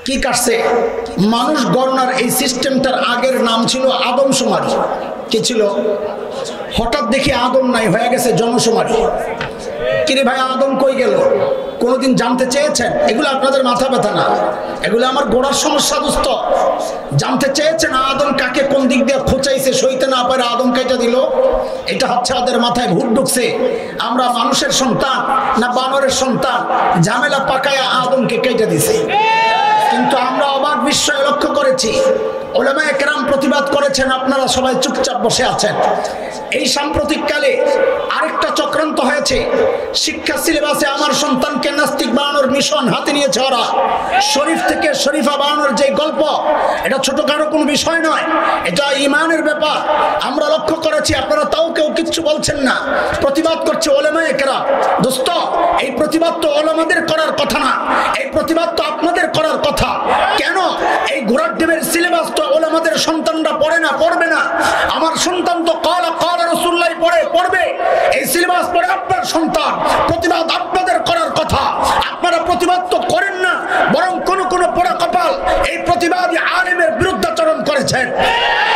কি কাটছে? মানুষ গণনার এই সিস্টেমটার আগের নাম ছিল আদমশুমারি। কি ছিল? হঠাৎ দেখি আদম নাই, হয়ে গেছে জনশুমারি। কিরে ভাই, আদম কই গেল? কোনোদিন জানতে চেয়েছেন? এগুলো আপনাদের মাথা ব্যথা না, এগুলো আমার গোড়ার সমস্যা দোস্ত। জানতে চেয়েছেন আদম কাকে কোন দিক দিয়ে খোঁচাইছে, সইতে না পারে আদম কেটে দিল? এটা হচ্ছে ওদের মাথায় ভূত ঢুকছে। আমরা মানুষের সন্তান না বানরের সন্তান, ঝামেলা পাকায়া আদমকে কেটে দিছে। কিন্তু আমরা অবাক বিস্ময়ে লক্ষ্য করেছি, উলামায়ে কেরাম প্রতিবাদ করেছেন, আপনারা সবাই চুপচাপ বসে আছেন। এই সাম্প্রতিককালে আরেকটা চক্রান্ত হয়েছে। শিক্ষা সিলেবাসে আমার সন্তানকে নাস্তিক বানানোর মিশন হাতে নিয়েছে ওরা। শরীফ থেকে শরীফা বানানোর যে গল্প, এটা ছোটখাটো কোনো বিষয় নয়, এটা ইমানের ব্যাপার। আমরা লক্ষ্য করেছি, আপনারা তাও কেউ কিচ্ছু বলছেন না, প্রতিবাদ করছে উলামায়ে কেরাম। দোস্ত, এই প্রতিবাদ তো উলামাদের করার কথা না, এই প্রতিবাদ তো আপনাদের করার কথা। কেন? এই ঘোড়ার ডিমের সিলেবাস তো উলামাদের সন্তানরা পড়ে না, পড়বে না। আমার সন্তান তো কালা রাসূলুল্লাহ পড়বে, এই সিলেবাস পড়ে আপনার সন্তান। প্রতিবাদ আপনাদের করার কথা, আপনারা প্রতিবাদ তো করেন না, বরং কোন কোন পোড়া কপাল এই প্রতিবাদী আলেমের বিরুদ্ধাচরণ করেছেন।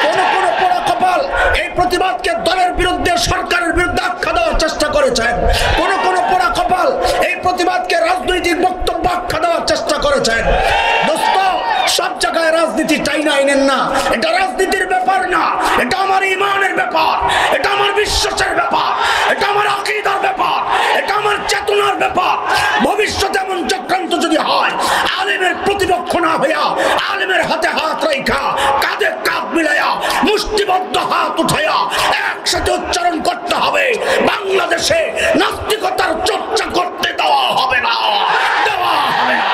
কোন কোন পোড়া কপাল এই প্রতিবাদকে দলের বিরুদ্ধে, সরকারের বিরুদ্ধে আখ্যা দেওয়ার চেষ্টা করেছেন। কোন কোন পোড়া কপাল এই প্রতিবাদকে রাজনৈতিক বক্তব্য আখ্যা দেওয়ার চেষ্টা করেছেন। দোস্ত, সব জায়গায় রাজনীতি টাইনা আইনেন না, এটা রাজনীতির ব্যাপার না, এটা আমার ইমানের ব্যাপার, এটা আমার বিশ্বাসের ব্যাপার, এটা আমার আকীদার ব্যাপার, এটা আমার চেতনার ব্যাপার। ভবিষ্যতে এমন চক্রান্ত যদি হয়, আলেমের প্রতিপক্ষ না হইয়া আলেমের হাতে হাত রাইখা, কাঁধে কাঁধ মিলাইয়া, মুষ্টিবদ্ধ হাত উঠাইয়া একসাথে উচ্চারণ করতে হবে, বাংলাদেশে নাস্তিকতার চর্চা করতে দেওয়া হবে না, দেওয়া হবে না।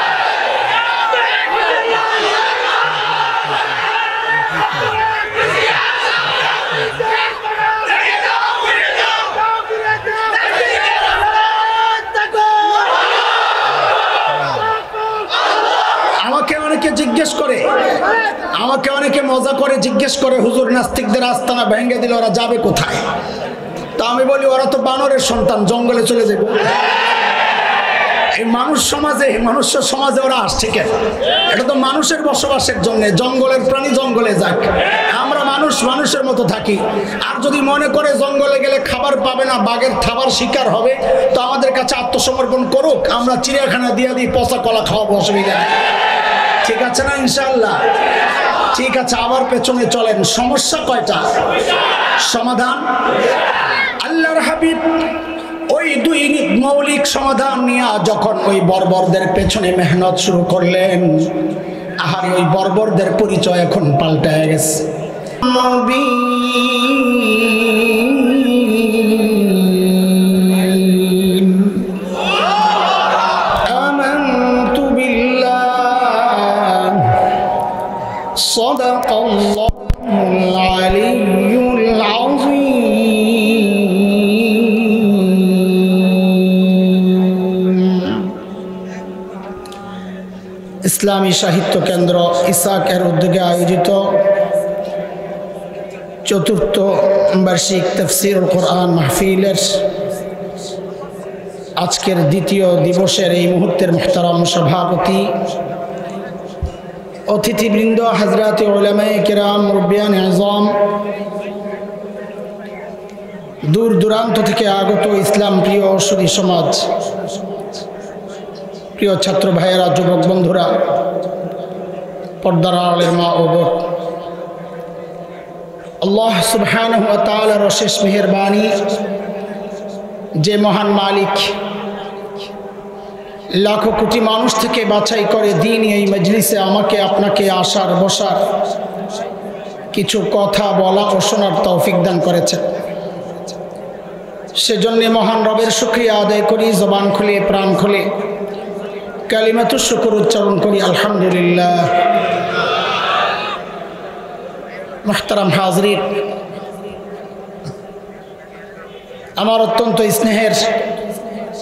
আমাকে অনেকে মজা করে জিজ্ঞেস করে, হুজুর নাস্তিকদের আস্তানা ভেঙে দিলে ওরা যাবে কোথায়? তা আমি বলি, ওরা তো বানরের সন্তান, জঙ্গলে চলে যাবে। এই মানুষের সমাজে ওরা আসছে কেন? এটা তো মানুষের বসবাসের জন্য, জঙ্গলের প্রাণী জঙ্গলে যাক, আমরা মানুষের মতো থাকি। আর যদি মনে করে জঙ্গলে গেলে খাবার পাবে না, বাঘের থাবার শিকার হবে, তো আমাদের কাছে আত্মসমর্পণ করুক, আমরা চিড়িয়াখানা দিয়ে দিই, পচা কলা খাওয়াবো, অসুবিধা নেই। ঠিক আছে না? ইনশাআল্লাহ ঠিক আছে। আবার পেছনে চলেন। সমস্যা কয়টা? সমাধান আল্লাহর হাবিব ওই দুই মৌলিক সমাধান নিয়ে যখন ওই বর্বরদের পেছনে মেহনত শুরু করলেন, আর ওই বর্বরদের পরিচয় এখন পাল্টায় গেছে। সাদাকাল্লাহুল আলিয়্যুল আযীম। ইসলামী সাহিত্য কেন্দ্র ইসাকের উদ্যোগে আয়োজিত চতুর্থ বার্ষিক তাফসীরুল কোরআন মাহফিলের আজকের দ্বিতীয় দিবসের এই মুহূর্তের মুহতারাম সভাপতি, অতিথিবৃন্দ, হযরত উলামায়ে কেরাম, মুরব্বিয়ান আযম, দূর দূরান্ত থেকে আগত ইসলাম প্রিয় সুধী সমাজ, প্রিয় ছাত্র ভাইয়েরা, যুবক বন্ধুরা, পর্দার আড়ালের মা ও বোন, আল্লাহ সুবহানাহু ওয়া তাআলার অশেষ মেহেরবানি, যে মহান মালিক লাখো কোটি মানুষ থেকে বাছাই করে দিনই এই মজলিসে আমাকে আপনাকে আসার বসার, কিছু কথা বলা ও শোনার তৌফিক দান করেছেন। সেজন্য মহান রবের শুকরিয়া আদায় করি, জবান খুলে প্রাণ খুলে কালিমাতুশ শুকর উচ্চারণ করি, আলহামদুলিল্লাহ। মুহতারাম হাজরিন, আমার অত্যন্ত স্নেহের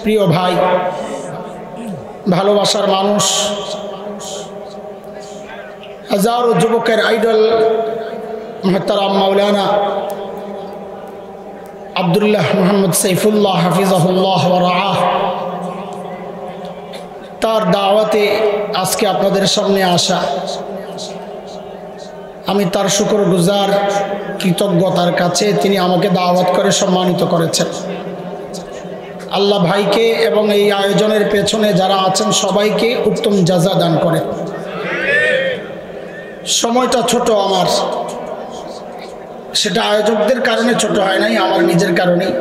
প্রিয় ভাই, ভালোবাসার মানুষ, হাজারো যুবকের আইডল মুহতারাম মাওলানা আব্দুল্লাহ মোহাম্মদ সাইফুল্লাহ হাফিজাহুল্লাহ ওয়া রাআহ, তার দাওয়াতে আজকে আপনাদের সামনে আসা, আমি তার শুকরগুজার, কৃতজ্ঞতার কাছে তিনি আমাকে দাওয়াত করে সম্মানিত করেছেন। আল্লাহ ভাইকে এবং এই আয়োজনের পেছনে যারা আছেন সবাইকে উত্তম জাযা দান করে। সময়টা ছোট আমার, সেটা আয়োজকদের কারণে ছোট হয় নাই, আমার নিজের কারণেই।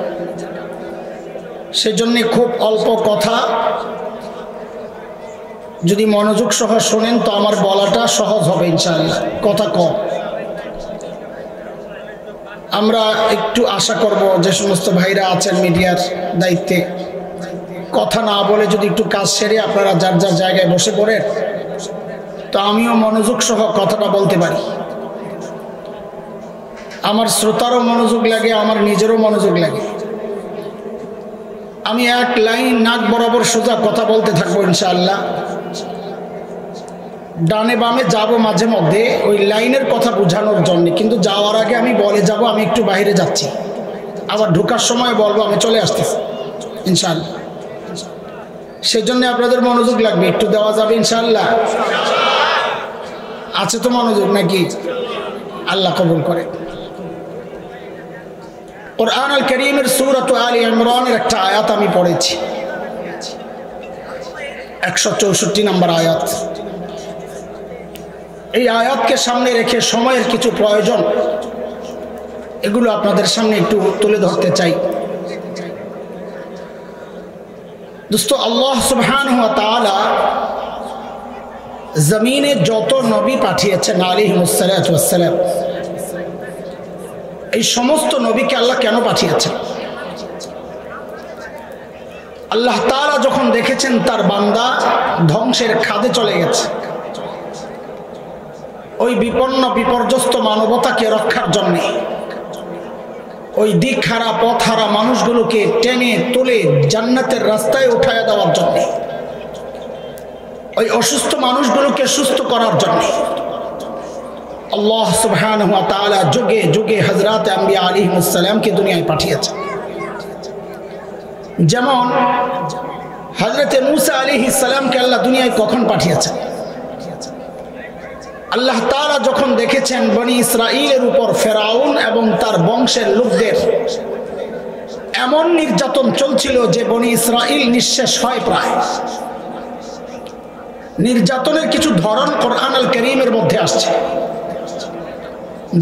সেজন্য খুব অল্প কথা, যদি মনোযোগ সহ শোনেন তো আমার বলাটা সহজ হবে ইনশাআল্লাহ। কথা কম। আমরা একটু আশা করব যে সমস্ত ভাইরা আছেন মিডিয়ার দায়িত্বে, কথা না বলে যদি একটু কাজ সেরে আপনারা যার যার জায়গায় বসে পড়েন তো আমিও মনোযোগ সহ কথাটা বলতে পারি। আমার শ্রোতারও মনোযোগ লাগে, আমার নিজেরও মনোযোগ লাগে। আমি এক লাইন নাক বরাবর সোজা কথা বলতে থাকবো ইনশাআল্লাহ। ডানে বামে যাব মাঝে মধ্যে ওই লাইনের কথা বোঝানোর জন্য, কিন্তু যাওয়ার আগে আমি বলে যাব আমি একটু বাইরে যাচ্ছি, আবার ঢোকার সময় বলবো আমি চলে আসতেছি ইনশাআল্লাহ। সেই জন্য আপনাদের মনোযোগ লাগবে, একটু দেওয়া যাবে ইনশাআল্লাহ? আছে তো মনোযোগ নাকি? আল্লাহ কবুল করে। কুরআন আল কারীমের সূরা আলে ইমরানের একটা আয়াত আমি পড়েছি, 164 নম্বর আয়াত। এই আয়াতকে সামনে রেখে সময়ের কিছু প্রয়োজন, এগুলো আপনাদের সামনে একটু তুলে ধরতে চাই। দোস্ত, আল্লাহ সুবহানাহু ওয়া তাআলা জমিনে যত নবী পাঠিয়েছেন আলাইহিমুস সালাতু ওয়াস সালাম, এই সমস্ত নবীকে আল্লাহ কেন পাঠিয়েছেন? আল্লাহ তাআলা যখন দেখেছেন তার বান্দা ধ্বংসের খাদে চলে গেছে, ওই বিপন্ন বিপর্যস্ত মানবতাকে রক্ষার জন্য, ওই দিকহারা পথহারা মানুষগুলোকে টেনে তুলে জান্নাতের রাস্তায় উঠায় দেওয়ার জন্য, ওই অসুস্থ মানুষগুলোকে সুস্থ করার জন্য আল্লাহ সুবহানাহু ওয়া তাআলা যুগে যুগে হযরত আম্বিয়া আলাইহিমুস সালামকে দুনিয়ায় পাঠিয়েছেন। যেমন হযরত মূসা আলাইহিস সালামকে আল্লাহ দুনিয়ায় কখন পাঠিয়েছেন? আল্লাহ তাআলা যখন দেখেছেন বনি ইসরাইলের উপর ফেরাউন এবং তার বংশের লোকদের এমন নির্যাতন চলছিল যে বনি ইসরাইল নিঃশেষ হয় প্রায়। নির্যাতনের কিছু ধরন কুরআন আল কারীমের মধ্যে আসছে,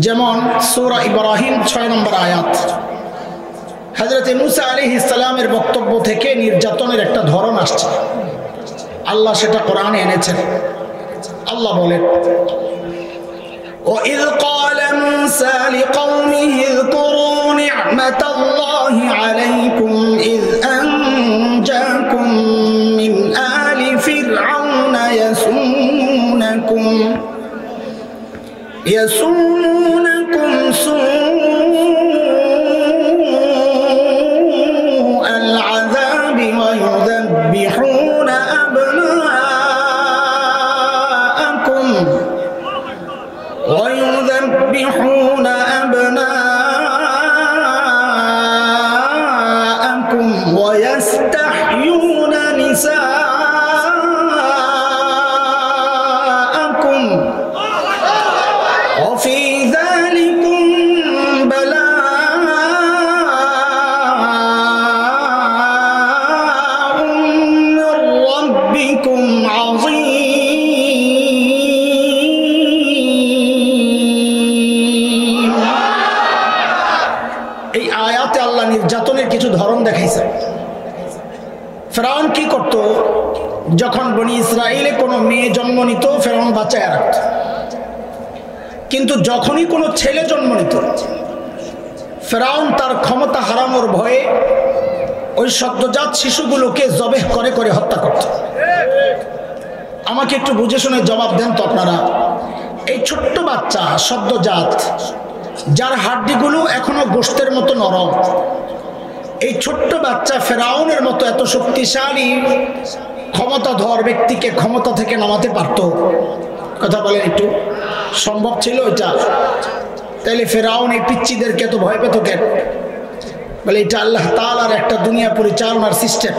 যেমন সূরা ইব্রাহিম 6 নম্বর আয়াত। হযরত মূসা আলাইহিস সালামের বক্তব্য থেকে নির্যাতনের একটা ধরন আসছে, আল্লাহ সেটা কোরআনে এনেছেন। আল্লাহ বলেন, وَإِذْ قَالَ مُوسَى لِقَوْمِهِ اذْكُرُوا نِعْمَةَ اللَّهِ عَلَيْكُمْ إِذْ أَنْجَاكُمْ مِنْ آلِ فِرْعَوْنَ يَسُومُونَكُمْ سُوءَ الْعَذَابِ وَيُذَبِّحُونَ أبناءكم ويستحيون نساءكم وفي ذلكم بلاء من ربكم عظيم। নির্যাতনের কিছু ধরন দেখাইছে। ফেরাউন কি করত? যখন বনি ইসরাইলে কোনো মেয়ে জন্ম নিত ফেরাউন বাঁচায় রাখত, কিন্তু যখনই কোনো ছেলে জন্ম নিত ফেরাউন তার ক্ষমতা হারানোর ভয়ে ওই সদ্যজাত শিশুগুলোকে জবেহ করে করে হত্যা করত। আমাকে একটু বুঝে শুনে জবাব দেন তো আপনারা, এই ছোট্ট বাচ্চা সদ্যজাত যার হাড্ডিগুলো এখনো গোশতের মতো নরম, এই ছোট্ট বাচ্চা ফেরাউনের মতো এত শক্তিশালী ক্ষমতাধর ব্যক্তিকে ক্ষমতা থেকে নামাতে পারত? কথা বলেন একটু, সম্ভব ছিল এটা? তাইলে ফেরাউন এই পিচ্চিদেরকে তো ভয় পেত কেন? বলে এটা আল্লাহ তাআলার একটা দুনিয়া পরিচালনার সিস্টেম।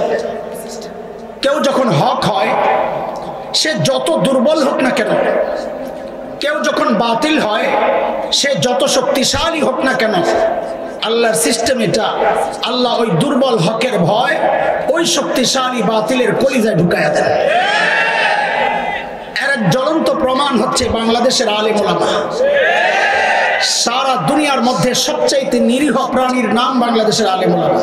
কেউ যখন হক হয় সে যত দুর্বল হোক না কেন, কেউ যখন বাতিল হয়, সে যত শক্তিশালী হোক না কেন, আল্লাহর সিস্টেম এটা, আল্লাহ ওই দুর্বল হকের ভয় ওই শক্তিশালী বাতিলের কলিজায় ঢুকায়া দেন। এর এক জ্বলন্ত প্রমাণ হচ্ছে বাংলাদেশের আলেম ওলামা। সারা দুনিয়ার মধ্যে সবচাইতে নিরীহ প্রাণীর নাম বাংলাদেশের আলেম ওলামা।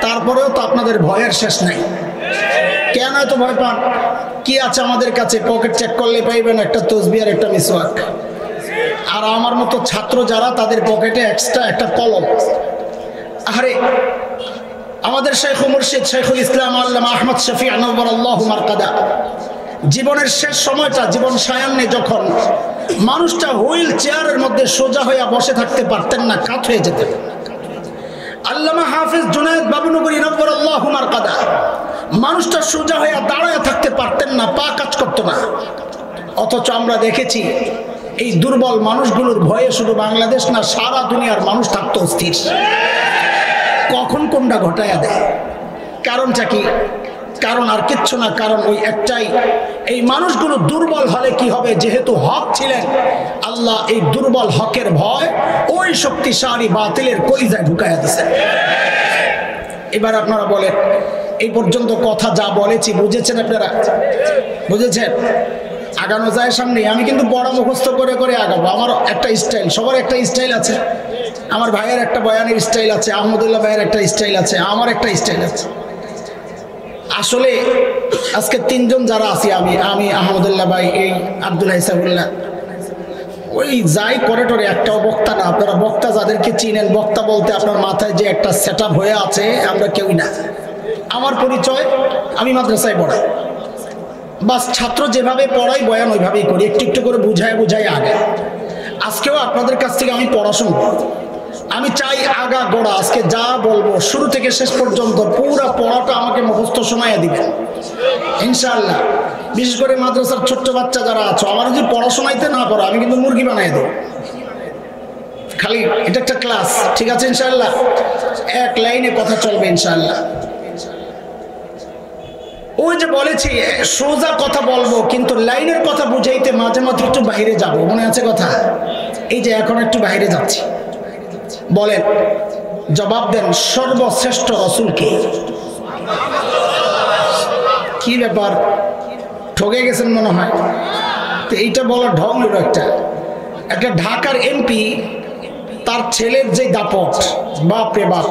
তারপরেও তো আপনাদের ভয়ের শেষ নাই। কেন এত ভয় পান? কি আছে আমাদের কাছে? পকেট চেক করলে পাইবেন একটা তসবিহ আর একটা মিসওয়াক। আর আমার মতো ছাত্র যারা, তাদের পকেটে এক্সট্রা একটা কলম। আরে আমাদের শেখ মুর্শিদ শেখুল ইসলাম আল্লামা আহমদ শফি আনওয়ারাল্লাহু মারকাদা জীবনের শেষ সময়টা, জীবন সায়ান্নে যখন মানুষটা হুইল চেয়ারের মধ্যে সোজা হয়ে বসে থাকতে পারতেন না, কাত হয়ে যেতেন, আল্লামা হাফিজ জুনায়েদ বাবুনগরী নওয়ারাল্লাহু মারকাদা মানুষটা সোজা হয়ে দাঁড়ায় থাকতে পারতেন না, পা কাজ করতো না। অথচ আমরা দেখেছি এই দুর্বল মানুষগুলোর ভয়ে শুধু বাংলাদেশ না, সারা দুনিয়ার মানুষ থাকতো অস্থির। কখন কোনটা ঘটায়া দেয়? কারণটা কি? কারণ আর কিচ্ছু না, কারণ ওই একটাই, এই মানুষগুলো দুর্বল হলে কি হবে? যেহেতু হক ছিলেন, আল্লাহ এই দুর্বল হকের ভয় ওই শক্তিশালী বাতিলের কলিজায় ঢুকাইয়া দিয়েছেন। এবার আপনারা বলেন, এই পর্যন্ত কথা যা বলেছি বুঝেছেন আপনারা? বুঝেছেন? আগানো যায় সামনে। আমি কিন্তু পড়া মুখস্থ করে করে আগাবো। আমার একটা স্টাইল, সবার একটা স্টাইল আছে। আমার ভাইয়ের একটা বয়ানের স্টাইল আছে, আহমদুল্লাহ ভাইয়ের একটা স্টাইল আছে, আমার একটা স্টাইল আছে। আসলে আজকে তিনজন যারা আছি, আমি আহমদুল্লাহ ভাই, এই আব্দুল হাইসাবুল্লাহ, ওই যাই করে টরে একটাও বক্তা না। আপনারা বক্তা যাদেরকে চিনেন, বক্তা বলতে আপনার মাথায় যে একটা সেট আপ হয়ে আছে, আমরা কেউই না। আমার পরিচয়, আমি মাদ্রাসায় পড়াই, বাস ছাত্র যেভাবে পড়াই বয়ান ওইভাবেই করি, একটু একটু করে বুঝায় আগে। আজকেও আপনাদের কাছ থেকে আমি পড়াশোনা, আমি চাই আগা গোড়া, আজকে যা বলবো শুরু থেকে শেষ পর্যন্ত পুরো পড়াটা আমাকে মুখস্থ শোনাইয়া দিবেন ইনশাআল্লাহ। বিশেষ করে মাদ্রাসার ছোট্ট বাচ্চা যারা আছো, আমার যদি পড়াশোনাইতে না পারো, আমি কিন্তু মুরগি বানাই দেবো। খালি এটা একটা ক্লাস, ঠিক আছে ইনশাআল্লাহ? এক লাইনে কথা চলবে ইনশাআল্লাহ। ওই যে বলেছি সোজা কথা বলবো, কিন্তু লাইনের কথা বুঝাইতে মাঝে মাঝে একটু বাইরে যাব, মনে আছে কথা? এই যে এখন একটু বাইরে যাচ্ছি। বলেন, জবাব দেন, সর্বশ্রেষ্ঠ রসুলকে? কি ব্যাপার, ঠকে গেছেন মনে হয়? তো এইটা বলার ঢং হলো একটা ঢাকার এমপি, তার ছেলের যে দাপট, বাপ রে বাপ,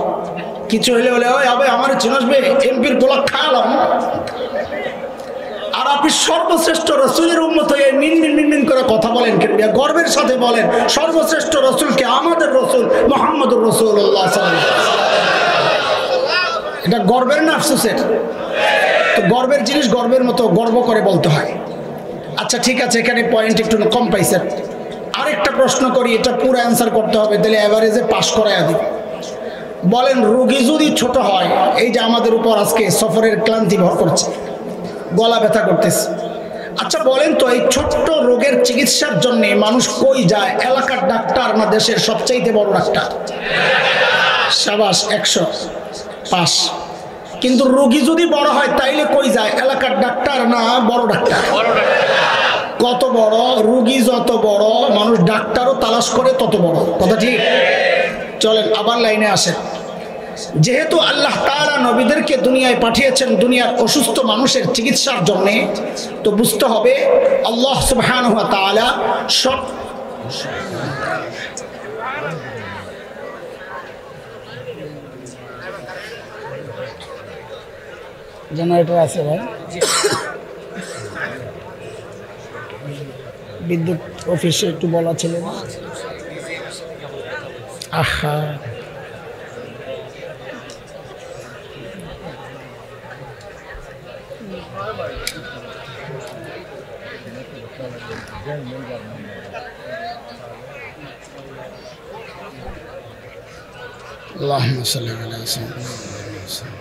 কিছু হলে ওই আবে আমার চিনসবে এমপির গোলা খাওয়ালাম। আর আপনি সর্বশ্রেষ্ঠ রসুলের উম্মত হয়ে মিনমিন করে কথা বলেন, গর্বের সাথে বলেন সর্বশ্রেষ্ঠ রসুলকে, আমাদের রসুল মুহাম্মদুর রাসূলুল্লাহ সাল্লাল্লাহু আলাইহি ওয়াসাল্লাম। এটা গর্বের না আফসোসের? তো গর্বের জিনিস গর্বের মতো গর্ব করে বলতে হয়। আচ্ছা ঠিক আছে, এখানে পয়েন্ট একটু কম পাইছেন। আরেকটা প্রশ্ন করি, এটা পুরো অ্যান্সার করতে হবে, তাহলে এভারেজে পাস করাইয়া দিই। বলেন, রোগী যদি ছোট হয়, এই যে আমাদের উপর আজকে সফরের ক্লান্তি ভর করছে, গলা ব্যথা করতেছে, আচ্ছা বলেন তো, এই ছোট্ট রোগের চিকিৎসার জন্য মানুষ কই যায়? এলাকার ডাক্তার না দেশের সবচাইতে বড় ডাক্তার? সাবাস, 100 পাস। কিন্তু রোগী যদি বড় হয় তাইলে কই যায়? এলাকার ডাক্তার না বড় ডাক্তার? কত বড় রোগী যত বড়, মানুষ ডাক্তারও তালাশ করে তত বড়। কথা ঠিক? চলেন আবার লাইনে আসেন। যেহেতু আল্লাহ তাআলা নবীদেরকে দুনিয়ায় পাঠিয়েছেন দুনিয়ার অসুস্থ মানুষের চিকিৎসার জন্য, তো বুঝতে হবে আল্লাহ সুবহানাহু ওয়া তাআলা সব জেনারেটর আছে ভাই, বিদ্যুৎ অফিসে একটু বলা ছিল না। আহা, اللهم صل على سيدنا محمد.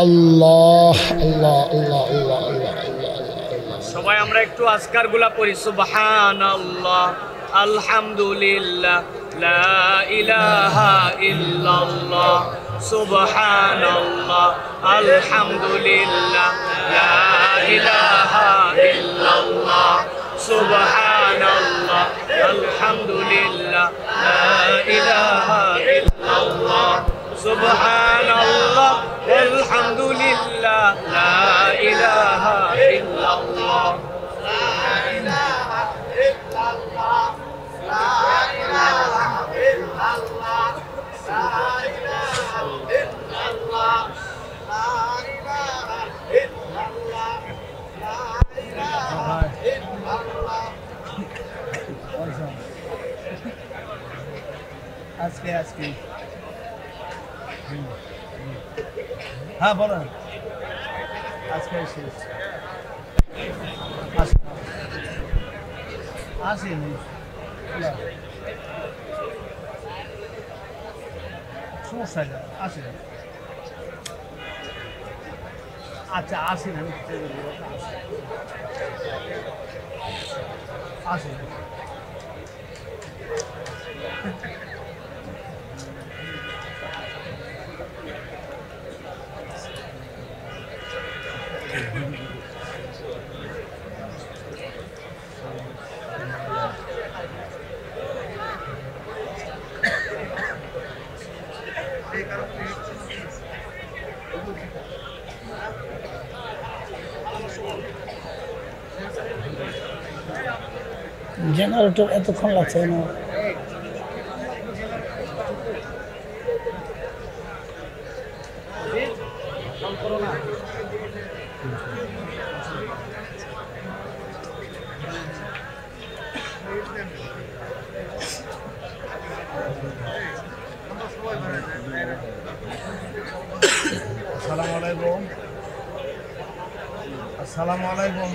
আল্লাহ আল্লাহ আল্লাহ আল্লাহ আল্লাহ আল্লাহ। সবাই আমরা একটু আজকারগুলা পড়ি। সুবহানাল্লাহ, আলহামদুলিল্লাহ, লা ইলাহা ইল্লাল্লাহ, সুবহানাল্লাহ, আলহামদুলিল্লাহ, লা ইলাহা ইল্লাল্লাহ, সুবহানাল্লাহ, আলহামদুলিল্লাহ, লা ইলাহা ইল্লাল্লাহ, সুবহানাল্লাহ, আলহামদুলিল্লাহ, লা ইলাহা ইল্লাল্লাহ, লা ইলাহা ইল্লাল্লাহ, লা ইলাহা ইল্লাল্লাহ, লা ইলাহা ইল্লাল্লাহ, লা ইলাহা ইল্লাল্লাহ, লা ইলাহা ইল্লাল্লাহ। আজকে হ্যাঁ বলেন, আজকে শেষ আসেনি সমস্যা আসেন। আচ্ছা আসেন, আমি আসেন। জেনারেটর এতক্ষণ লাগছে না? আসসালামু আলাইকুম। আসসালামু আলাইকুম।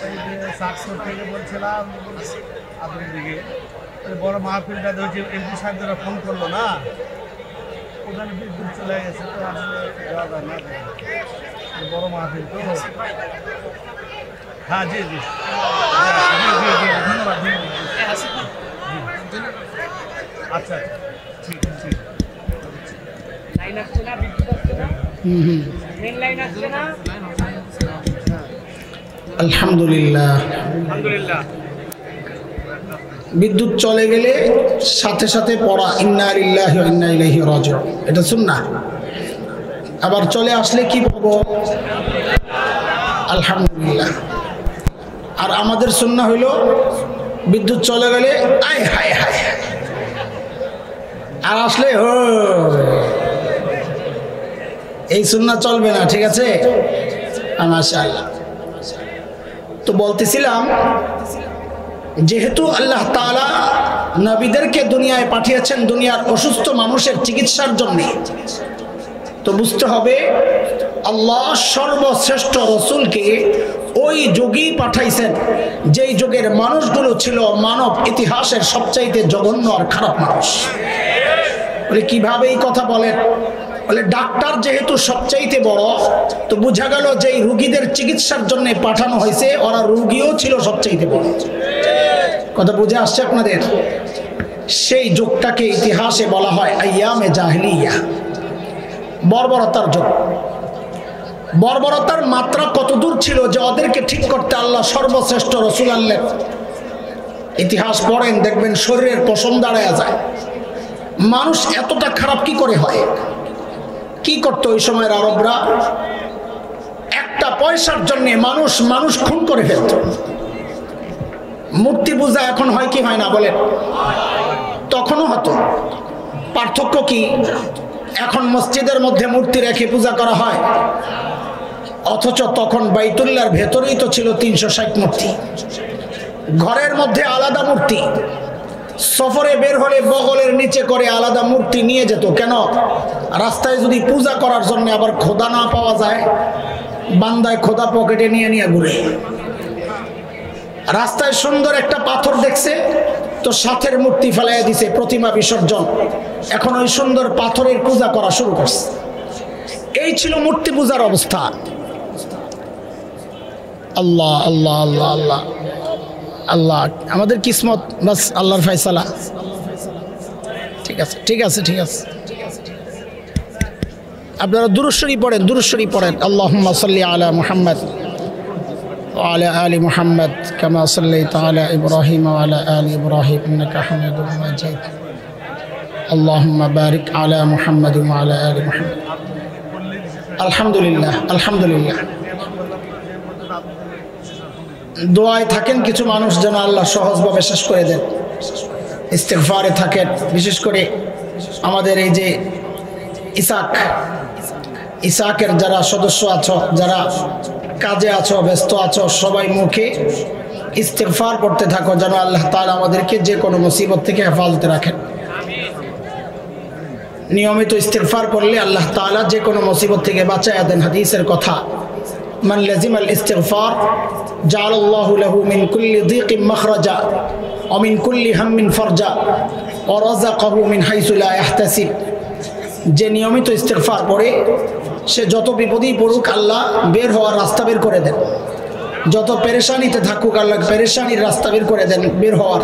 এই যে সাকসুর থেকে বলছিলাম আপনার দিকে বড় মাহফিলটা হচ্ছে এমপি সাহেবরা ফোন করলো না, ওখানে বিদ্যুৎ চলে গেছে, তো আসলে যাওয়া যায় না, বড় মাহফিল তো। হ্যাঁ জি জি জি জি জি ধন্যবাদ ধন্যবাদ। আচ্ছা ঠিক ঠিক। লাইন আসছে না, বিদ্যুৎ আসছে না, মেন লাইন আসছে না। আলহামদুলিল্লাহ। আলহামদুলিল্লাহ। বিদ্যুৎ চলে গেলে সাথে সাথে পড়া ইন্না লিল্লাহি ওয়া ইন্না ইলাইহি রাজিউন, এটা সুন্নাহ। আবার চলে আসলে কি পড়ব? আলহামদুলিল্লাহ। আর আমাদের সুন্নাহ হইল বিদ্যুৎ চলে গেলে আয় হায় হায়, আর আসলে হো, এই সুন্নাহ চলবে না, ঠিক আছে? মাশাআল্লাহ। তো বলতেছিলাম, যেহেতু আল্লাহ তাআলা নবীদেরকে দুনিয়ায় পাঠিয়েছেন দুনিয়ার অসুস্থ মানুষের চিকিৎসার জন্য, তো বুঝতে হবে আল্লাহ সর্বশ্রেষ্ঠ রসুলকে ওই যুগেই পাঠাইছেন যেই যুগের মানুষগুলো ছিল মানব ইতিহাসের সবচাইতে জঘন্য আর খারাপ মানুষ। বলে কিভাবে এই কথা বলেন? বলে ডাক্তার যেহেতু সবচাইতে বড়, তো বোঝা গেল যে রুগীদের চিকিৎসার জন্য পাঠানো হয়েছে ওরা রুগীও ছিল সবচাইতে বড়। কথা বুঝে আসছে আপনাদের? সেই যুগটাকে ইতিহাসে বলা হয় আইয়ামে জাহিলিয়া, বর্বরতার যুগ। বর্বরতার মাত্রা কত দূর ছিল যে ওদেরকে ঠিক করতে আল্লাহ সর্বশ্রেষ্ঠ রসুল আনলেন। ইতিহাস পড়েন, দেখবেন শরীরের পশম দাঁড়ায় যায়। মানুষ এতটা খারাপ কি করে হয়? কি করতো ওই সময়ের আরবরা? একটা পয়সার জন্য মানুষ খুন করে ফেলত। মূর্তি পূজা এখন হয় কি হয় না বলেন? তখনও হতো। পার্থক্য কি? এখন মসজিদের মধ্যে মূর্তি রেখে পূজা করা হয়, অথচ তখন বাইতুল্লাহর ভেতরেই তো ছিল 360 মূর্তি। ঘরের মধ্যে আলাদা মূর্তি, সফরে বের হলে বগলের নিচে করে আলাদা মূর্তি নিয়ে যেত। কেন? রাস্তায় যদি পূজা করার জন্য আবার খোদা না পাওয়া যায়, বান্দায় খোদা পকেটে নিয়ে নিয়ে ঘুরে। রাস্তায় সুন্দর একটা পাথর দেখছে তো সাথের মূর্তি ফেলাইয়া দিছে, প্রতিমা বিসর্জন। এখন ওই সুন্দর পাথরের পূজা করা শুরু করছে। এই ছিল মূর্তি পূজার অবস্থা। আল্লাহ আল্লাহ আল্লাহ আল্লাহ আল্লাহ, আমাদের কিসমত, বাস আল্লাহর ফয়সালা। ঠিক আছে ঠিক আছে ঠিক আছে, আপনারা দুরূদ শরীফ পড়েন, দুরূদ শরীফ পড়েন। আল্লাহুম্মা সাল্লি আলা মুহাম্মদ ওয়া আলা আলি মুহাম্মদ কামা সাল্লাইতা আলা ইব্রাহিম ওয়া আলা আলি ইব্রাহিম ইন্নাকা হামিদুম মাজিদ। আল্লাহুম্মা বারিক আলা মুহাম্মদ ওয়া আলা আলি মুহাম্মদ। আলহামদুলিল্লাহ আলহামদুলিল্লাহ। দোয়ায় থাকেন কিছু মানুষ যেন আল্লাহ সহজভাবে শেষ করে দেন, ইস্তেগফারে থাকেন। বিশেষ করে আমাদের এই যে ইসাকের যারা সদস্য আছো, যারা কাজে আছো, ব্যস্ত আছো, সবাই মুখে ইস্তেগফার করতে থাকো যেন আল্লাহ তাআলা আমাদেরকে যে কোনো মুসিবত থেকে হেফাজতে রাখেন। নিয়মিত ইস্তেগফার করলে আল্লাহ তাআলা যে কোনো মুসিবত থেকে বাঁচায়া দেন। হাদিসের কথা, মান লাজিমাল ইস্তিগফার জাআলাল্লাহু লাহু মিন কুল্লি যিকিম মাখরাজা ওয়া মিন কুল্লি হাম্মিন ফারজা ওয়া রাযাকাহু মিন হাইসু লা ইয়াহতাসিব। যে নিয়মিত ইস্তিগফার পড়ে সে যত বিপদেই পড়ুক আল্লাহ বের হওয়ার রাস্তা বের করে দেন, যত পেরেশানিতে থাকুক আল্লাহ পেরেশানির রাস্তা বের করে দেন, বের হওয়ার।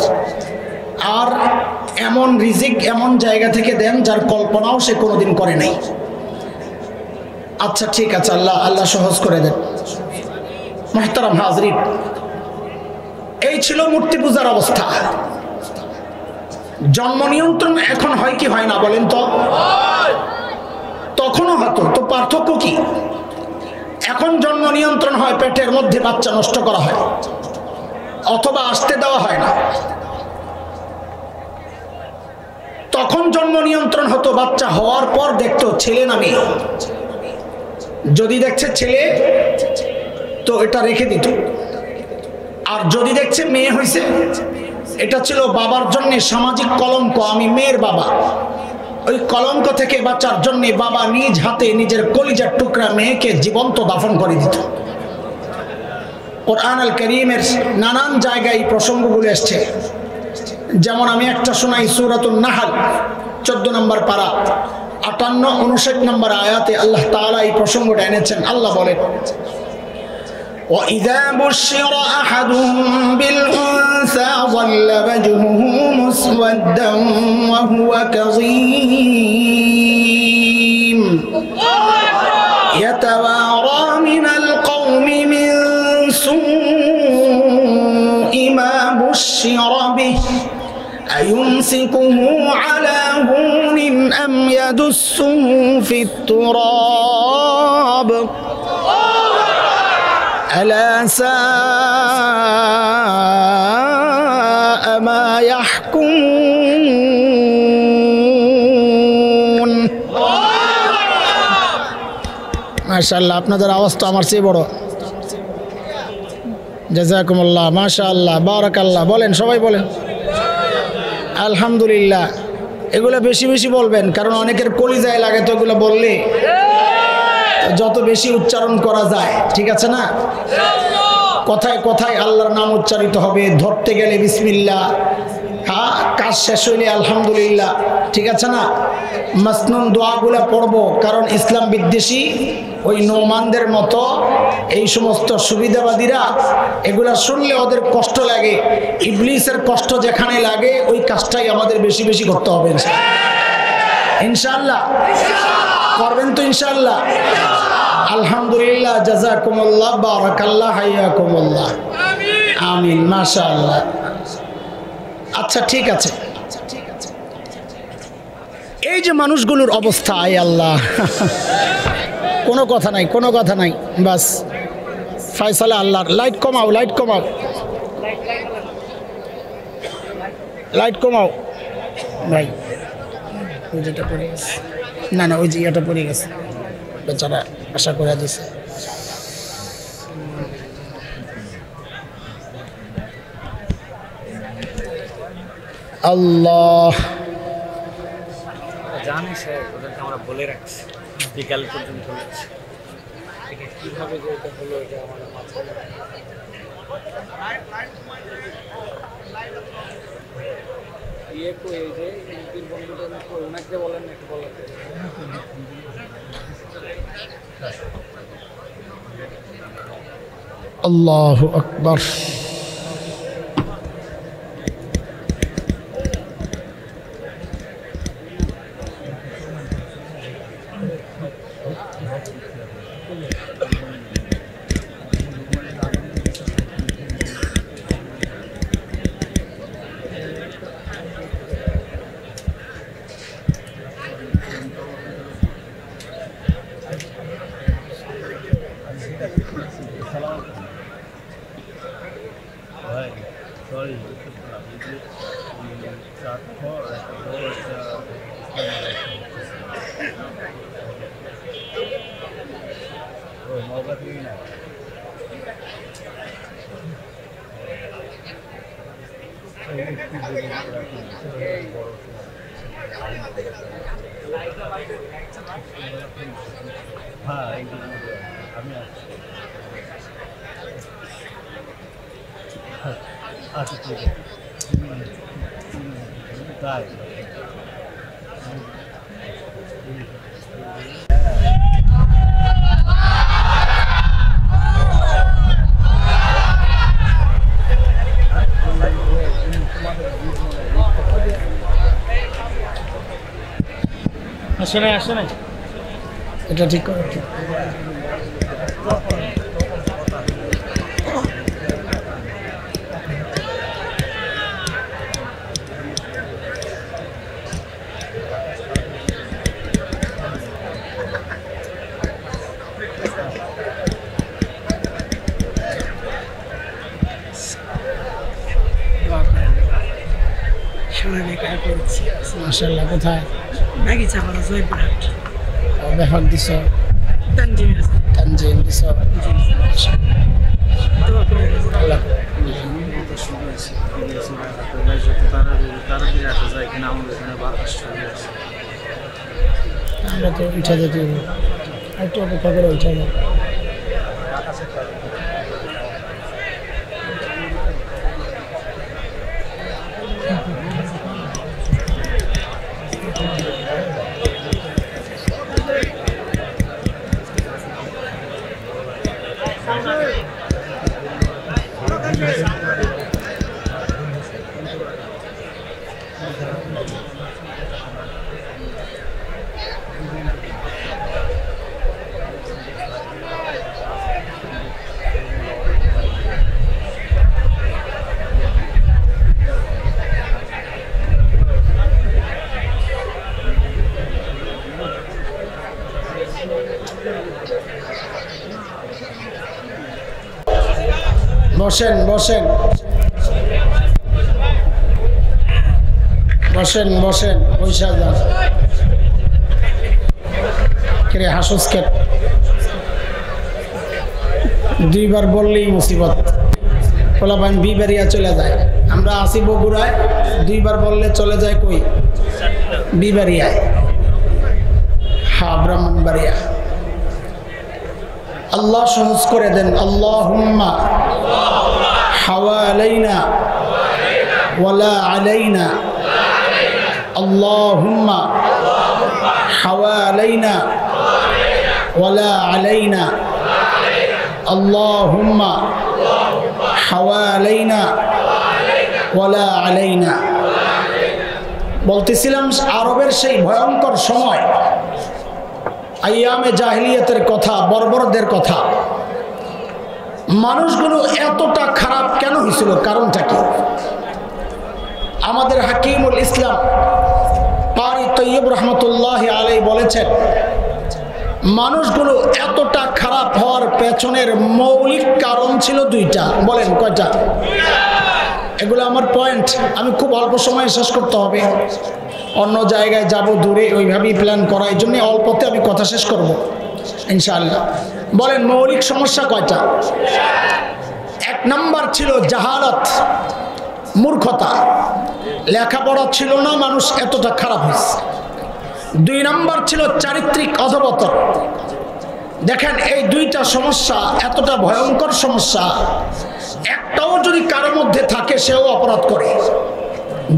আর এমন রিজিক এমন জায়গা থেকে দেন যার কল্পনাও সে কোনোদিন করে নাই। আচ্ছা ঠিক আছে, আল্লাহ আল্লাহ সহজ করে দেন। মুহতারাম হাজরিন, এই ছিল মূর্তি পূজার অবস্থা। জন্ম নিয়ন্ত্রণ এখন হয় কি হয় না বলেন তো? তখনও হতো, তো পার্থক্য কি? এখন জন্ম নিয়ন্ত্রণ হয়, পেটের মধ্যে বাচ্চা নষ্ট করা হয় অথবা আসতে দেওয়া হয় না। তখন জন্ম নিয়ন্ত্রণ হতো, বাচ্চা হওয়ার পর দেখতো ছেলে না মেয়ে। যদি দেখছে ছেলে তো এটা রেখে দিত, আর যদি দেখছে মেয়ে হয়েছে এটা ছিল বাবার জন্য সামাজিক কলঙ্ক, আমি মেয়ের বাবা। ওই কলঙ্ক থেকে বাঁচার জন্য বাবা নিজ হাতে নিজের কলিজার টুকরা মেয়েকে জীবন্ত দাফন করে দিত। কুরআন আল কারীমের নানান জায়গায় এই প্রসঙ্গগুলো এসছে। যেমন আমি একটা শোনাই, সূরাতুন নাহল 14 নম্বর পারা 58, 59 নম্বর আয়াতে আল্লাহ তাআলা এই প্রসঙ্গটা এনেছেন। আল্লাহ বলেন, وَإِذَا بُشِّرَ أَحَدُهُم بِالْأُنثَىٰ ظَلَّ وَجْهُهُ مُسْوَدًّا وَهُوَ كَظِيمٌ يَتَوَارَىٰ مِنَ الْقَوْمِ مِن سُوءِ مَا بُشِّرَ بِهِ أَيُمْسِكُهُ عَلَىٰ هُونٍ أَمْ يَدُسُّهُ فِي التُّرَابِ ألا ساء ما يحكمون। মাশাআল্লাহ, আপনাদের আওয়াজ তো আমার চেয়ে বড়। জাযাকুমুল্লাহ, মাশাআল্লাহ, বারাকাল্লাহ। বলেন, সবাই বলেন আলহামদুলিল্লাহ। এগুলো বেশি বেশি বলবেন, কারণ অনেকের কলিজায় লাগে, তো এগুলো বললে যত বেশি উচ্চারণ করা যায়, ঠিক আছে না? কথায় কথায় আল্লাহর নাম উচ্চারিত হবে, ধরতে গেলে বিসমিল্লাহ, হ্যাঁ, কাজ শেষ হইলে আলহামদুলিল্লাহ, ঠিক আছে না? মাসনুন দোয়াগুলো পড়বো, কারণ ইসলাম বিদ্বেষী ওই নোমানদের মতো এই সমস্ত সুবিধাবাদীরা এগুলা শুনলে ওদের কষ্ট লাগে। ইবলিসের কষ্ট যেখানে লাগে ওই কাজটাই আমাদের বেশি বেশি করতে হবে ইনশাআল্লাহ। করবেন তো ইনশাআল্লাহ? আলহামদুলিল্লাহ, জাযাকুমুল্লাহ, বারাকাল্লাহ, হাইয়াকুমুল্লাহ, আমিন, মাশাআল্লাহ। আচ্ছা ঠিক আছে, এই যে মানুষগুলোর অবস্থা, আয় আল্লাহ, কোনো কথা নাই, কোনো কথা নাই, বাস ফয়সালা আল্লাহর। লাইট কমাও, লাইট কমাও, লাইট কমাও ভাই। ওই যেটা পড়ে গেছে, না না, ওই যে ইয়েটা পড়ে গেছে, বেচারা আশা করে দিছে। আল্লাহ জানি স্যার, ওদেরকে আমরা বলে রাখছি বিকাল পর্যন্ত হচ্ছে। কীভাবে যে এটা হলো এটা আমাদের মাথায় ইয়ে কই, এই যে বন্ধুটা ওনাকে বলেন, একটু বলেন। আল্লাহু আকবার। আমি আচ্ছা ঠিক আছে তাই আসে না এটা ঠিক করে মাশাআল্লাহ। কোথায় ব্যাপার দিছ তানজিম দিছ আমরা তো উঠে যেতে একটু অপেক্ষা করে উঠে যাবো। বসেন বসেন বসেন বসেন পয়সা যান কে হাসুস কে দুইবার বললেই মুসিবত পোলাপান বিবাড়িয়া চলে যায়। আমরা আসি বগুড়ায়, দুইবার বললে চলে যায় কই বিবাড়িয়ায়, হ্যাঁ ব্রাহ্মণবাড়িয়া। আল্লাহ সহজ করে দেন। আল্লাহুম্মা হাওয়ালাইনা ওয়ালা আলাইনা, আল্লাহুম্মা হাওয়ালাইনা ওয়ালা আলাইনা, আল্লাহুম্মা হাওয়ালাইনা ওয়ালা আলাইনা। বলতেছিলাম আরবের সেই ভয়ঙ্কর সময়, আইয়ামে জাহিলিয়াতের কথা, বর্বরদের কথা। মানুষগুলো এতটা খারাপ কেন হয়েছিল, কারণটা কি? আমাদের হাকিমুল ইসলাম কারি তৈয়ব রহমতুল্লাহ আলাইহি বলেছেন, মানুষগুলো এতটা খারাপ হওয়ার পেছনের মৌলিক কারণ ছিল দুইটা। বলেন কয়টা? এগুলো আমার পয়েন্ট, আমি খুব অল্প সময়ে শেষ করতে হবে, অন্য জায়গায় যাব দূরে, ওইভাবেই প্ল্যান করা, এই জন্য অল্পতে আমি কথা শেষ করব ইনশাআল্লাহ। বলেন মৌলিক সমস্যা কয়টা? এক নাম্বার ছিল জাহালত, মূর্খতা, লেখাপড়া ছিল না, মানুষ এতটা খারাপ হয়েছে। দুই নাম্বার ছিল চারিত্রিক অধঃপতন। দেখেন এই দুইটা সমস্যা এতটা ভয়ঙ্কর সমস্যা, একটাও যদি কারো মধ্যে থাকে সেও অপরাধ করে।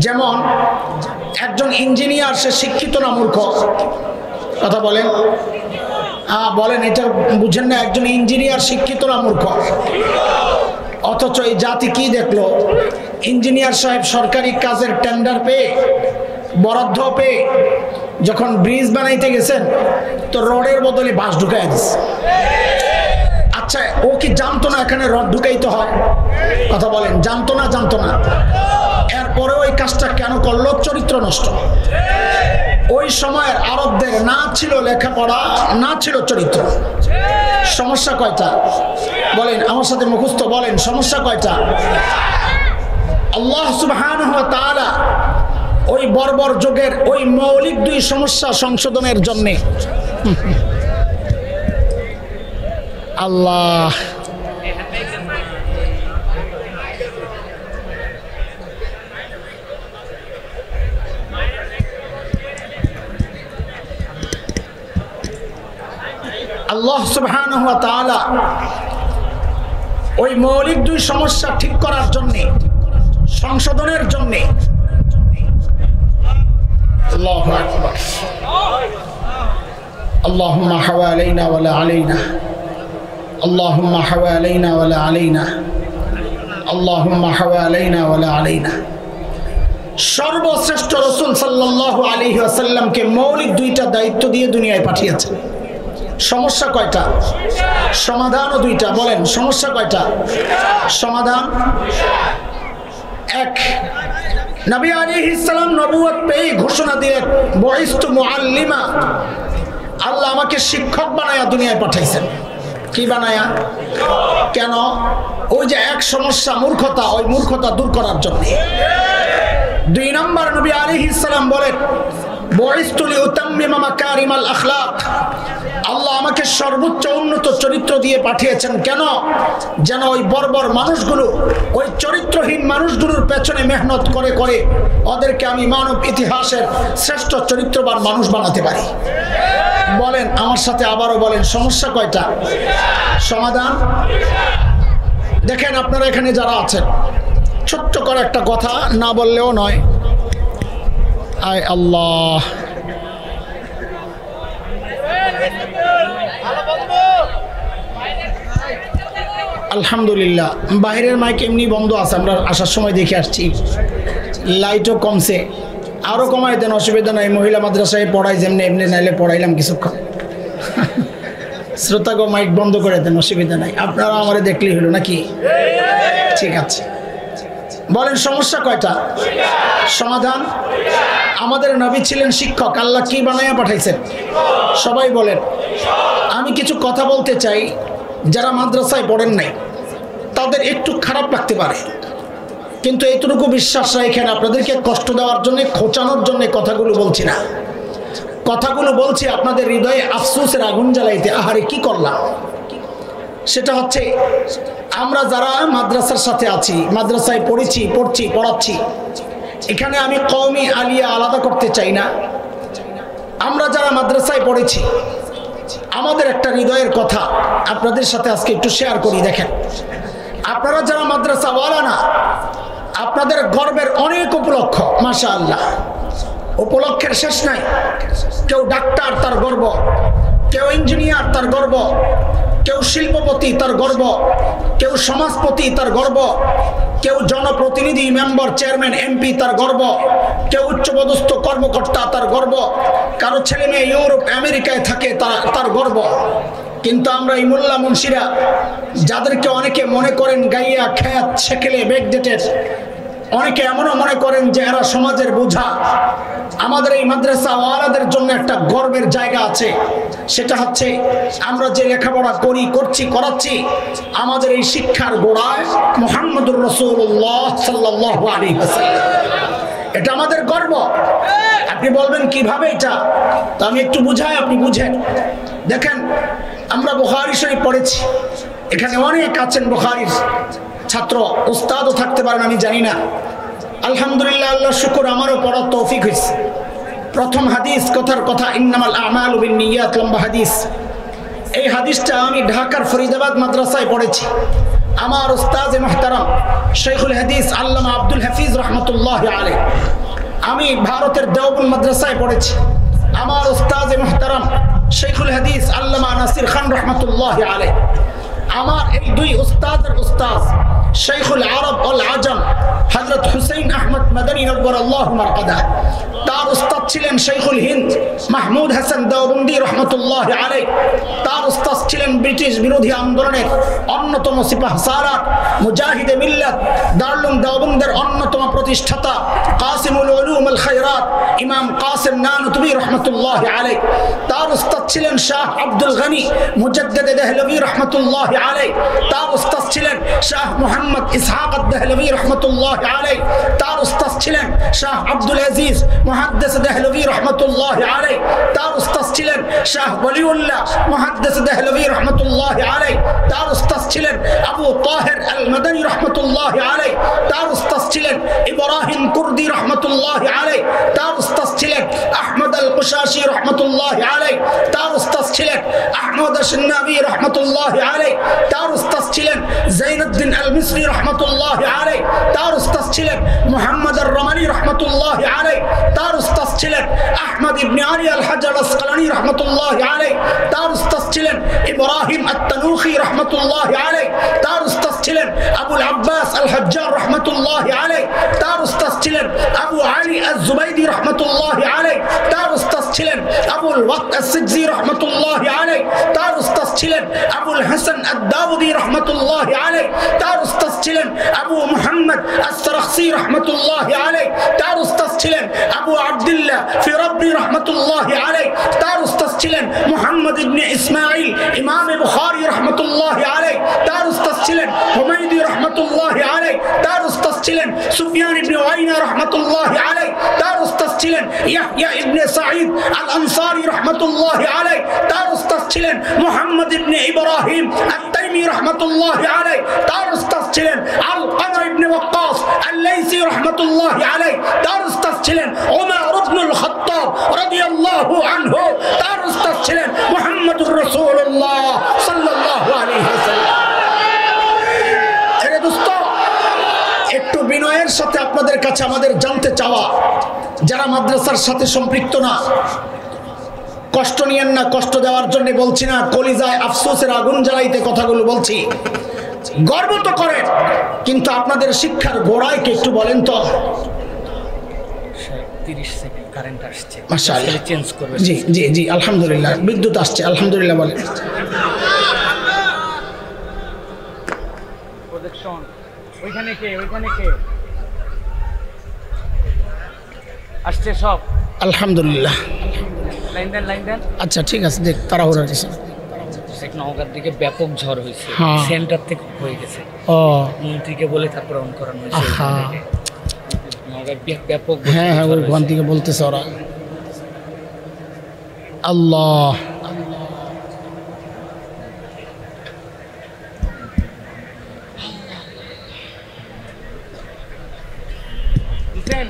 যেমন একজন ইঞ্জিনিয়ার, সে শিক্ষিত না মূর্খ? কথা বলেন। বলেন এটা বুঝেন না? একজন ইঞ্জিনিয়ার শিক্ষিতরা মূর্খ, অথচ এই জাতি কি দেখলো? ইঞ্জিনিয়ার সাহেব সরকারি কাজের টেন্ডার পেয়ে, বরাদ্দ পেয়ে যখন ব্রিজ বানাইতে গেছেন তো রডের বদলে বাঁশ ঢুকাই দিচ্ছে। আচ্ছা, ও কি জানতো না এখানে রড ঢুকাইতে হয়? কথা বলেন, জানতো না? জানতো না। এরপরে ওই কাজটা কেন করলো? চরিত্র নষ্ট। ওই সময়ের আরবদের না ছিল লেখাপড়া, না ছিল চরিত্র। সমস্যা কয়টা বলেন? আমার সাথে মুখস্থ বলেন, সমস্যা কয়টা? আল্লাহ সুবহানাহু ওয়া তাআলা ওই বর্বর যুগের ওই মৌলিক দুই সমস্যা সংশোধনের জন্য আল্লাহ আল্লাহ সুবহানাহু ওয়া তাআলা ওই মৌলিক দুই সমস্যা ঠিক করার জন্য, সংশোধনের জন্য আল্লাহু আকবার। আল্লাহুম্মা হাওয়ালাইনা ওয়ালা আলাইনা, আল্লাহুম্মা হাওয়ালাইনা ওয়ালা আলাইনা, আল্লাহুম্মা হাওয়ালাইনা ওয়ালা আলাইনা। সর্বশ্রেষ্ঠ রাসূল সাল্লাল্লাহু আলাইহি ওয়াসাল্লামকে মৌলিক দুইটা দায়িত্ব দিয়ে দুনিয়ায় পাঠিয়েছেন। সমস্যা কয়টা? সমাধানও দুইটা। বলেন সমস্যা কয়টা? সমাধান এক। নবী আলাইহিস সালাম নবুয়ত পেয়ে ঘোষণা দিলেন, বুইস্তু মুআল্লিমা, আল্লাহ আমাকে শিক্ষক বানায়া দুনিয়ায় পাঠাইছেন। কি বানায়া? কেন? ওই যে এক সমস্যা মূর্খতা, ওই মূর্খতা দূর করার জন্য। দুই নম্বর, নবী আলাইহিস সালাম বলেন, বুইস্তু লিউতাম্মিমা মাকারিমাল আখলাক, আল্লাহ আমাকে সর্বোচ্চ উন্নত চরিত্র দিয়ে পাঠিয়েছেন। কেন? যেন ওই বর্বর মানুষগুলো, ওই চরিত্রহীন মানুষগুলোর পেছনে মেহনত করে করে ওদেরকে আমি মানব ইতিহাসের শ্রেষ্ঠ চরিত্রবান মানুষ বানাতে পারি। বলেন আমার সাথে আবারও বলেন, সমস্যা কয়টা? সমাধান। দেখেন আপনারা এখানে যারা আছেন, ছোট্ট করে একটা কথা না বললেও নয়। আয় আল্লাহ, আলহামদুলিল্লাহ বাইরের মাইক এমনি বন্ধ আছে, আমরা আসার সময় দেখে আসছি। লাইটও কমছে, আরও কমাই দেন, অসুবিধা নাই। মহিলা মাদ্রাসায় পড়াই যেমনি এমনি, নাইলে পড়াইলাম কিছুক্ষণ। শ্রোতাকে মাইক বন্ধ করে দেন, অসুবিধা নাই। আপনারা আমারে দেখলেই হলো নাকি? ঠিক আছে। বলেন সমস্যা কয়টা? সমাধান। আমাদের নবী ছিলেন শিক্ষক, আল্লাহ কি বানাইয়া পাঠাইছেন? সবাই বলেন। আমি কিছু কথা বলতে চাই, যারা মাদ্রাসায় পড়েন নাই তাদের একটু খারাপ লাগতে পারে, কিন্তু এইটুকু বিশ্বাস রাখেন আপনাদেরকে কষ্ট দেওয়ার জন্য, খোঁচানোর জন্য কথাগুলো বলছি না। কথাগুলো বলছি আপনাদের হৃদয়ে আফসোসের আগুন জ্বালাইতে। আহারে কি করলাম? সেটা হচ্ছে আমরা যারা মাদ্রাসার সাথে আছি, মাদ্রাসায় পড়েছি, পড়ছি, পড়াচ্ছি, এখানে আমি কওমি আলিয়া আলাদা করতে চাই না। আমরা যারা মাদ্রাসায় পড়েছি, আমাদের একটা হৃদয়ের কথা আপনাদের সাথে আজকে একটু শেয়ার করি। দেখেন, আপনারা যারা মাদ্রাসাওয়ালা না, আপনাদের গর্বের অনেক উপলক্ষ, মাশাআল্লাহ, উপলক্ষের শেষ নাই। কেউ ডাক্তার, তার গর্ব; কেউ ইঞ্জিনিয়ার, তার গর্ব; কেউ শিল্পপতি, তার গর্ব; কেউ সমাজপতি, তার গর্ব; কেউ জনপ্রতিনিধি, মেম্বার, চেয়ারম্যান, এমপি, তার গর্ব; কেউ উচ্চপদস্থ কর্মকর্তা, তার গর্ব; কারো ছেলে মেয়ে ইউরোপ আমেরিকায় থাকে, তার গর্ব। কিন্তু আমরা এই মোল্লা মুন্সিরা, যাদেরকে অনেকে মনে করেন গাইয়া, খ্যাত, ছেকেলে, ব্যাকডেটেড, অনেকে এমনও মনে করেন যে এরা সমাজের বোঝা, আমাদের এই মাদ্রাসাওয়ালাদের জন্য একটা গর্বের জায়গা আছে। সেটা হচ্ছে আমরা যে লেখাপড়া করি, করছি, করাচ্ছি, আমাদের এই শিক্ষার গোড়ায় মুহাম্মদুর রাসূলুল্লাহ সাল্লাল্লাহু আলাইহি ওয়াসাল্লাম। এটা আমাদের গর্ব। আপনি বলবেন কিভাবে এটা? তো আমি একটু বুঝাই, আপনি বুঝেন। দেখেন, আমরা বুখারী শরীফ পড়েছি, এখানে অনেক আছেন বুখারীর ছাত্র, উস্তাদও থাকতে পারেন, আমি জানি না। আলহামদুলিল্লাহ, আল্লাহ শুকর, আমারও পড়ার তৌফিক হয়েছে। প্রথম হাদিস, কথার কথা, ইন্নামাল আমালু বিন্নিয়াত, লম্বা হাদিস। এই হাদিসটা আমি ঢাকার ফরিদাবাদ মাদ্রাসায় পড়েছি। আমার উস্তাদ মুহতারাম শাইখুল হাদিস আল্লামা আব্দুল হাফিজ রহমতুল্লাহি আলাইহি। আমি ভারতের দেওবন্দ মাদ্রাসায় পড়েছি। আমার উস্তাদ মুহতারাম শেখুল হাদিস আল্লামা নাসির খান রহমতুল্লাহ আলাইহি। আমার এই দুই উস্তাদের উস্তাদ শেখুল আরব ওয়াল আজম হযরত হুসাইন আহমদ মাদানী নব্বরাল্লাহু মারকাদা, তার উস্তাদ ছিলেন শেখুল হিন্দ মাহমুদ হাসান দেওবন্দি রহমতুল্লাহ আলাইহি। তার উস্তাদ ছিলেন ব্রিটিশ বিরোধী আন্দোলনের অন্যতম সিপাহসালার মুজাহিদে মিল্লাত দারুল দেওবন্দের অন্যতম প্রতিষ্ঠাতা কাসিমুল উলুম আল খায়রাত ইমাম কাসিম নানুতুবি রহমতুল্লাহ আলাইহি। তার উস্তাদ ছিলেন শাহ আব্দুল গনি মুজাদ্দিদ দেহলভী রহমতুল্লাহ আলাইহি। তার উস্তাদ ছিলেন শাহ মুহাম্মদ ইসহাক দেহলভী রহমতুল্লাহ আলাইহি। তার উস্তাদ ছিলেন শাহ আব্দুল আজিজ মুহাদ্দিস দেহলভী রহমতুল্লাহ আলাইহি। তার উস্তাদ ছিলেন শাহ ওয়ালিউল্লাহ মুহাদ্দিস দেহলভী রহমতুল্লাহ আলাইহি। তার উস্তাদ ছিলেন আবু তাহের আল মাদানী রহমতুল্লাহ আলাইহি। তার উস্তাদ ছিলেন ইব্রাহিম কুরদি রহমতুল্লাহ আলাইহি। তার উস্তাদ ছিলেন আহমদ আল কুশাশি রহমতুল্লাহ আলাইহি। তার উস্তাদ ছিলেন আহমদ আশ-শান্নাবী রহমতুল্লাহ আলাইহি। তার উস্তাদ ছিলেন যায়নুদ্দিন আল মিসরি রহমতুল্লাহ আলাইহি। তার উস্তাদ ছিলেন মুহাম্মদ আর-রমানি রহমতুল্লাহ আলাইহি। তার উস্তাদ ছিলেন আহমদ ইবনে আলী আল হাজার আসকালানি রহমতুল্লাহ আলাইহি। তার উস্তাদ ছিলেন ইব্রাহিম আত-তানুখি রহমতুল্লাহ আলাইহি। তার উস্তাদ ছিলেন আবুল আব্বাস আল হাজ্জার রহমতুল্লাহ আলাইহি। তার উস্তাদ ছিলেন আবু আলী আজ-জুবাইদি রহমতুল্লাহ আলাইহি। তার উস্তাদ ছিলেন আবুল ওয়াক্ত আস-সিজি রহমতুল্লাহ আলাইহি। তার উস্তাদ ছিলেন আবুল হাসান আদ-দাউদি রহমতুল্লাহ আলাইহি। তার উস্তাদ ছিলেন আবু মুহাম্মদ আস-সারাখসি রহমতুল্লাহ আলাইহি। তার উস্তাদ ছিলেন আবু আব্দুল্লাহ ফিরাবি রহমতুল্লাহ আলাইহি। তার উস্তাদ ছিলেন মুহাম্মদ ইবনে ইসমাঈল ইমাম বুখারী রহমতুল্লাহ আলাইহি। তার উস্তাদ ছিলেন হুমায়দি রহমতুল্লাহ আলাইহি। তার উস্তাদ ছিলেন সুফিয়ান ইবনে ওয়াইনা রহমতুল্লাহ আলাইহি। তার উস্তাদ ছিলেন ইয়াহইয়া ইবনে সাঈদ আল আনসারী রহমতুল্লাহ আলাইহি। তার উস্তাদ ছিলেন মুহাম্মদ ইবনে ইব্রাহিম আত-তাইমি রহমতুল্লাহ আলাইহি। তার উস্তাদ ছিলেন আল-কামা ইবনে ওয়াক্কাস আল-লাইসি রহমতুল্লাহ আলাইহি। তার উস্তাদ ছিলেন ওমর ইবনুল খাত্তাব রাদিয়াল্লাহু আনহু। তার উস্তাদ ছিলেন মুহাম্মদুর রাসূলুল্লাহ সাল্লাল্লাহু আলাইহি ওয়াসাল্লাম। এরে দোস্ত, একটু বিনয়ের সাথে আপনাদের কাছে আমাদের জানতে চাওয়া, যারা মাদ্রাসার সাথে সম্পৃক্ত না, কষ্ট নিয়েন না, কষ্ট দেওয়ার জন্য বলছি না, কলিজায় আফসোসের আগুন জ্বালাইতে কথাগুলো বলছি। গর্ব তো করেন, কিন্তু আপনাদের শিক্ষার গোড়ায় কে একটু বলেন তো। 30 সেকেন্ড কারেন্ট আসছে, মাশাআল্লাহ চেঞ্জ করবে। জি জি জি, আলহামদুলিল্লাহ, বিদ্যুৎ আসছে, আলহামদুলিল্লাহ বলেন। প্রজেকশন ওইখানে কে আসছে সব, আলহামদুলিল্লাহ। লাইন দেন। আচ্ছা ঠিক আছে, দেখ তাড়াহুড়া দিছে। নওগাঁর দিকে ব্যাপক ঝড় হয়েছে, সেন্টার থেকে হয়ে গেছে। মন্ত্রীকে বলে তারপর অন করানো হয়েছে। নওগাঁর ব্যাপক, হ্যাঁ ওই ওখান থেকে বলতেছে ওরা। আল্লাহ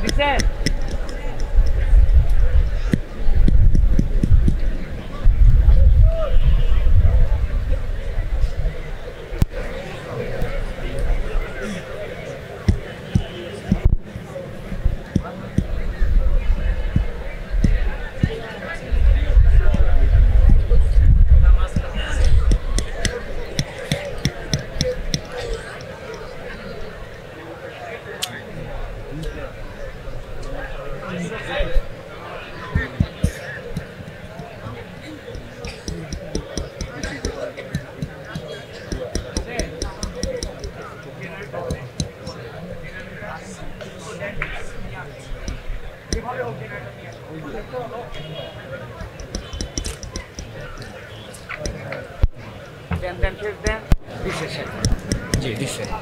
দিছেন।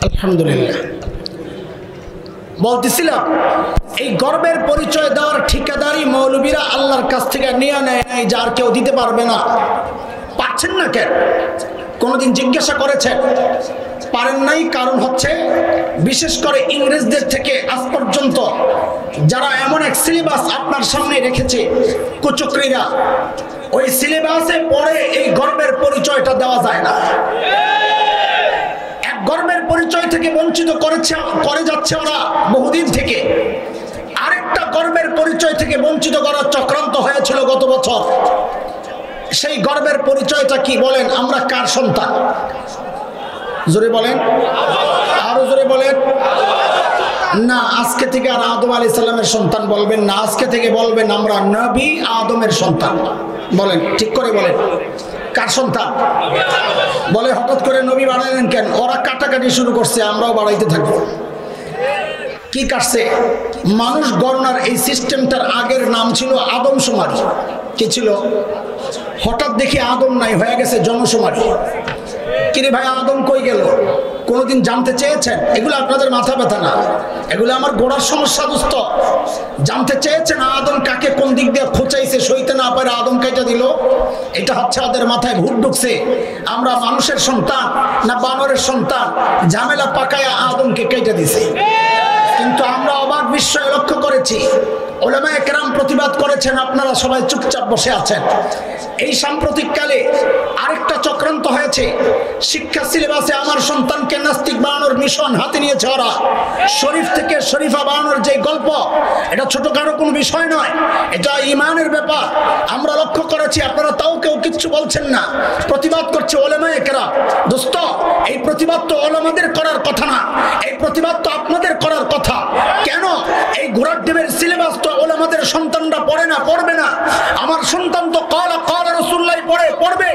আলহামদুলিল্লাহ। বলতেছিলাম, এই গর্বের পরিচয় দেওয়ার ঠিকাদারি মৌলবীরা আল্লাহর কাছ থেকে নিয়ে নেয় নাই, যার কেউ দিতে পারবে না। পাচ্ছেন না কেন? কোনোদিন জিজ্ঞাসা করেছেন? পারেন নাই। কারণ হচ্ছে, বিশেষ করে ইংরেজদের থেকে আজ পর্যন্ত যারা এমন এক সিলেবাস আপনার সামনে রেখেছে কুচক্রীরা, ওই সিলেবাসে পড়ে এই গর্বের পরিচয়টা দেওয়া যায় না। এক গর্বের পরিচয় থেকে বঞ্চিত করে যাচ্ছে ওরা বহুদিন থেকে। আরেকটা গর্বের পরিচয় থেকে বঞ্চিত করার চক্রান্ত হয়েছিল গত বছর। সেই গর্বের পরিচয়টা কি বলেন? আমরা কার সন্তান? জোরে বলেন, আরো জোরে বলেন। না, আজকে থেকে আর আদম আলাইহিস সালামের সন্তান বলবেন না, আজকে থেকে বলবেন আমরা নবী আদমের সন্তান। বলেন, ঠিক করে বলেন, কার সন্তান? বলে হঠাৎ করে নবী বানালেন কেন? ওরা কাটাকাটি শুরু করছে, আমরাও বাড়াইতে থাকবো। কি কাটছে? মানুষ গণনার এই সিস্টেমটার আগের নাম ছিল আদমশুমারি। কি ছিল? হঠাৎ দেখি আদম নাই, হয়ে গেছে জনশুমারি। কিরে ভাই, আদম কই গেল? কোনোদিন জানতে চেয়েছেন? এগুলো আপনাদের মাথা ব্যথা না, এগুলো আমার গোড়ার সমস্যা দোস্ত। জানতে চেয়েছেন আদম কাকে কোন দিক দিয়ে খোঁচাইছে, সইতে না পারে আদম কাইটা দিল? এটা হচ্ছে ওদের মাথায় ভূত ঢুকছে। আমরা মানুষের সন্তান না বানরের সন্তান, ঝামেলা পাকায়া আদমকে কেটে দিছে। কিন্তু আমরা অবাক বিস্ময়ে লক্ষ্য করেছি, উলামায়ে কেরাম প্রতিবাদ করেছেন, আপনারা সবাই চুপচাপ বসে আছেন। এই সাম্প্রতিককালে আরেকটা চক্রান্ত হয়েছে। শিক্ষা সিলেবাসে আমার সন্তানকে নাস্তিক বানানোর মিশন হাতে নিয়েছে ওরা। শরীফ থেকে শরীফা বানানোর যে গল্প, এটা ছোটখাটো কোনো বিষয় নয়, এটা ইমানের ব্যাপার। আমরা লক্ষ্য করেছি, আপনারা তাও কেউ কিচ্ছু বলছেন না, প্রতিবাদ করছে উলামায়ে কেরাম। দোস্ত, এই প্রতিবাদ তো উলামাদের করার কথা না, এই প্রতিবাদ তো আপনাদের করার কথা। কেন? এই ঘোড়ার ডিমের সিলেবাস তো উলামাদের সন্তানরা পড়ে না, পড়বে না। আমার সন্তান তো কালা রাসূলুল্লাহ পড়বে,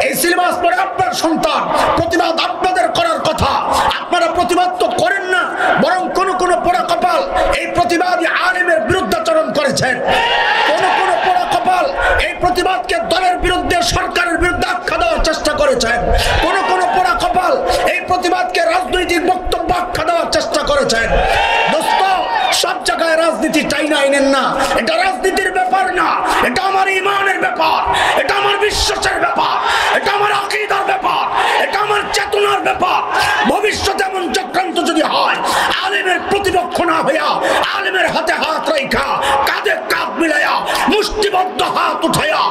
এই সিলেবাস পড়ে আপনার সন্তান। প্রতিবাদ আপনাদের করার কথা, আপনারা প্রতিবাদ তো করেন না, বরং কোন কোন পোড়া কপাল এই প্রতিবাদী আলেমের বিরুদ্ধাচরণ করেছেন। কোন কোন পোড়া কপাল এই প্রতিবাদকে দলের বিরুদ্ধে, সরকারের বিরুদ্ধে আখ্যা দেওয়ার চেষ্টা করেছেন। কোন কোন পোড়া কপাল এই প্রতিবাদকে রাজনৈতিক বক্তব্য আখ্যা দেওয়ার চেষ্টা করেছেন। দোস্ত, সব জায়গায় রাজনীতি টাইনা আইনেন না, এটা রাজনীতির ব্যাপার না, এটা আমার ইমানের ব্যাপার, এটা আমার বিশ্বাসের ব্যাপার, এটা আমার আকীদার ব্যাপার, এটা আমার চেতনার ব্যাপার। ভবিষ্যতে এমন চক্রান্ত যদি হয়, আলেমের প্রতিপক্ষ না হইয়া আলেমের হাতে হাত রাইখা, কাঁধে কাঁধ মিলাইয়া, মুষ্টিবদ্ধ হাত উঠাইয়া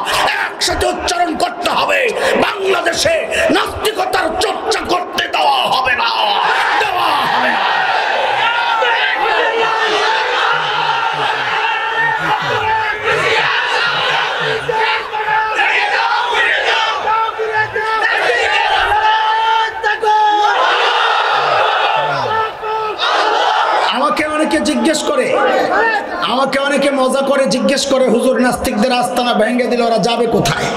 একসাথে উচ্চারণ করতে হবে, বাংলাদেশে নাস্তিকতার চর্চা করতে দেওয়া হবে না, দেওয়া হবে না। আমাকে অনেকে মজা করে জিজ্ঞেস করে, হুজুর নাস্তিকদের আস্তানা ভেঙে দিলে ওরা যাবে কোথায়?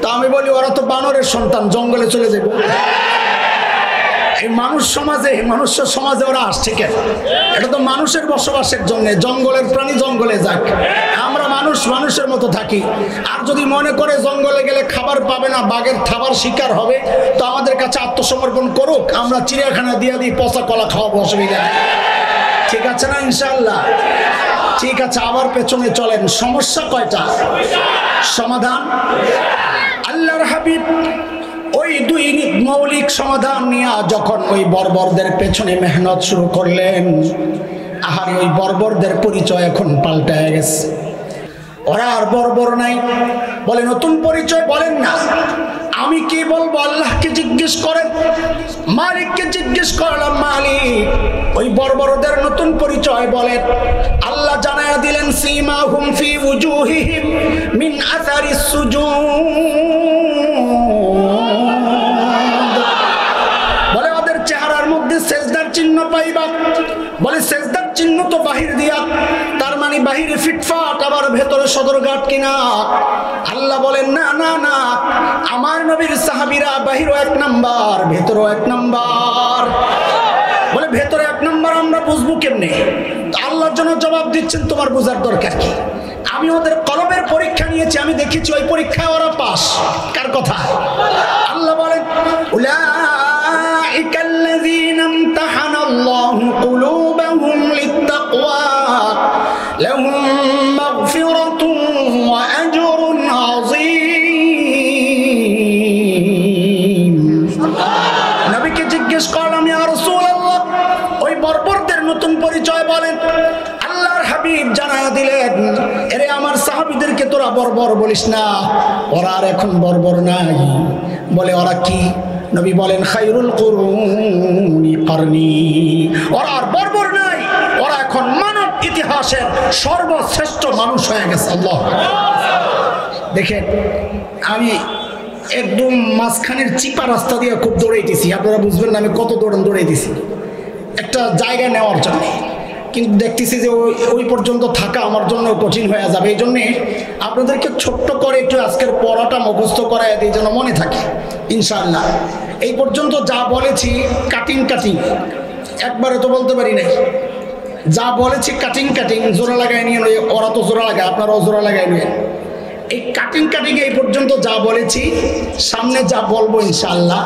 তা আমি বলি, ওরা তো বানরের সন্তান, জঙ্গলে চলে যাবে। এই মানুষের সমাজে ওরা আসছে কেন? এটা তো মানুষের বসবাসের জন্য, জঙ্গলের প্রাণী জঙ্গলে যাক, আমরা মানুষের মতো থাকি। আর যদি মনে করে জঙ্গলে গেলে খাবার পাবে না, বাঘের খাবার শিকার হবে, তো আমাদের কাছে আত্মসমর্পণ করুক, আমরা চিড়িয়াখানা দিয়ে দিই, পচা কলা খাওয়াবো, অসুবিধা নেই। ঠিক আছে না? ইনশাআল্লাহ ঠিক আছে। আবার পেছনে চলেন। সমস্যা কয়টা? সমাধান আল্লাহর হাবিব ওই দুই মৌলিক সমাধান নিয়ে যখন ওই বর্বরদের পেছনে মেহনত শুরু করলেন, আহারে ওই বর্বরদের পরিচয় এখন পাল্টায় গেছে। ওরা আর বর্বর নাই, বলে নতুন পরিচয় বলেন না। আমি কি বলবো? আল্লাহকে জিজ্ঞেস করেন, মালিককে জিজ্ঞেস করলাম, মালিক ওই বর্বরদের নতুন পরিচয় বলেন। আল্লাহ জানায়া দিলেন, সীমাহুম ফি উজুহিহিম মিন আসারিস সুজুদ, বলে ওদের চেহারার মধ্যে সেজদার চিহ্ন পাইবা। বলে সেজদার চিহ্ন তো বাহির দিয়া, তার মানে বাহিরে ফিটফাট, আবার ভেতরে সদরঘাট কিনা? আল্লাহ বলেন, না না না, আমার নবীর সাহাবীরা বাহিরও এক নাম্বার, ভেতরও এক নাম্বার। বলে ভেতরে এক নাম্বার আমরা বুঝবো কেমনে? আল্লাহর জন্য জবাব দিচ্ছেন, তোমার বোঝার দরকার কি? আমি ওদের কলমের পরীক্ষা নিয়েছি, আমি দেখেছি ওই পরীক্ষায় ওরা পাস। কার কথা? আল্লাহ বলেন, উলাইকাল্লাযীনা ইমতাহানাল্লাহু কুলুবাহুম লিত্তাকওয়া লাহুম মাগফিরাতুন ওয়া আজরুন আযীম। নবীকে জিজ্ঞেস করলাম, ইয়া রাসূলুল্লাহ ওই বর্বরদের নতুন পরিচয় বলেন। আল্লাহর হাবিব জানায়া দিলেন, এরে আমার সাহাবীদেরকে তোরা বর্বর বলিস না, ওরা আর এখন বর্বর নাই। বলে ওরা কি? নবী বলেন, খায়রুল কুরুনি করনি, ওরা আর বর্বর নাই, ওরা এখন মানব ইতিহাসের সর্বশ্রেষ্ঠ মানুষ হয়ে গেছে। আল্লাহ দেখেন আমি একদম মাঝখানের চিপা রাস্তা দিয়ে খুব দৌড়াইতেছি, আপনারা বুঝবেন না আমি কত দৌড়াইতেছি একটা জায়গা নেওয়ার জন্য, কিন্তু দেখতেছি যে ওই পর্যন্ত থাকা আমার জন্য কঠিন হয়ে যাবে। এই জন্যে আপনাদেরকে ছোট্ট করে একটু আজকের পড়াটা মুখস্থ করায় দিই যেন মনে থাকে ইনশাআল্লাহ। এই পর্যন্ত যা বলেছি কাটিং একবারে তো বলতে পারি নাই, যা বলেছি কাটিং জোড়া লাগাই নিয়ে ওরা তো জোড়া লাগায়, আপনারাও জোড়া লাগাই নিয়ে এই কাটিং এই পর্যন্ত যা বলেছি, সামনে যা বলবো ইনশাআল্লাহ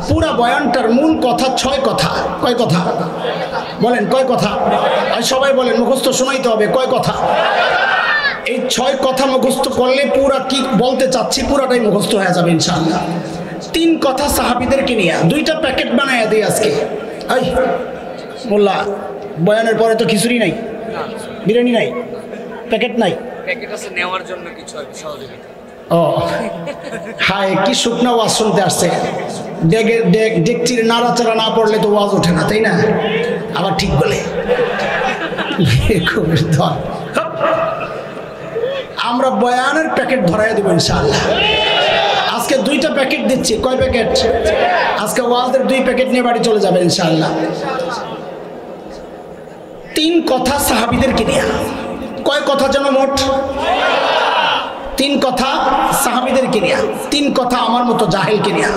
পুরা বয়ানটার মূল কথা 6 কথা। কয় কথা বলেন? কয় কথা? আর সবাই বলেন, মুখস্থ শোনাইতে হবে। কয় কথা? এই 6 কথা মুখস্থ করলে পুরা কি বলতে চাচ্ছি পুরাটাই মুখস্থ হয়ে যাবে ইনশাআল্লাহ। 3 কথা সাহাবীদেরকে নিয়ে 2টা প্যাকেট বানাইয়া দিই আজকে। এই মোল্লা, বয়ানের পরে তো খিচুড়ি নাই, বিরিয়ানি নাই, প্যাকেট নাই, প্যাকেট আছে নেওয়ার জন্য কিছু সহযোগিতা। ও হায়, কি শুকনো ওয়াজ শুনতে আসছে। ডেকচির নাড়াচাড়া না পড়লে তো ওয়াজ ওঠে না, তাই না? আবার ঠিক বলে আমরা বয়ানের প্যাকেট ধরাই দেবো ইনশাআল্লাহ। আজকে 2টা প্যাকেট দিচ্ছি। কয় প্যাকেট? আজকে ওয়াজের 2 প্যাকেট নিয়ে বাড়ি চলে যাবে ইনশাআল্লাহ। 3 কথা সাহাবীদেরকে নিয়ে। কয় কথা যেন মোট? 3 কথা সাহাবীদেরকে নিয়ে, 3 কথা আমার মতো জাহেলকে নিয়ে।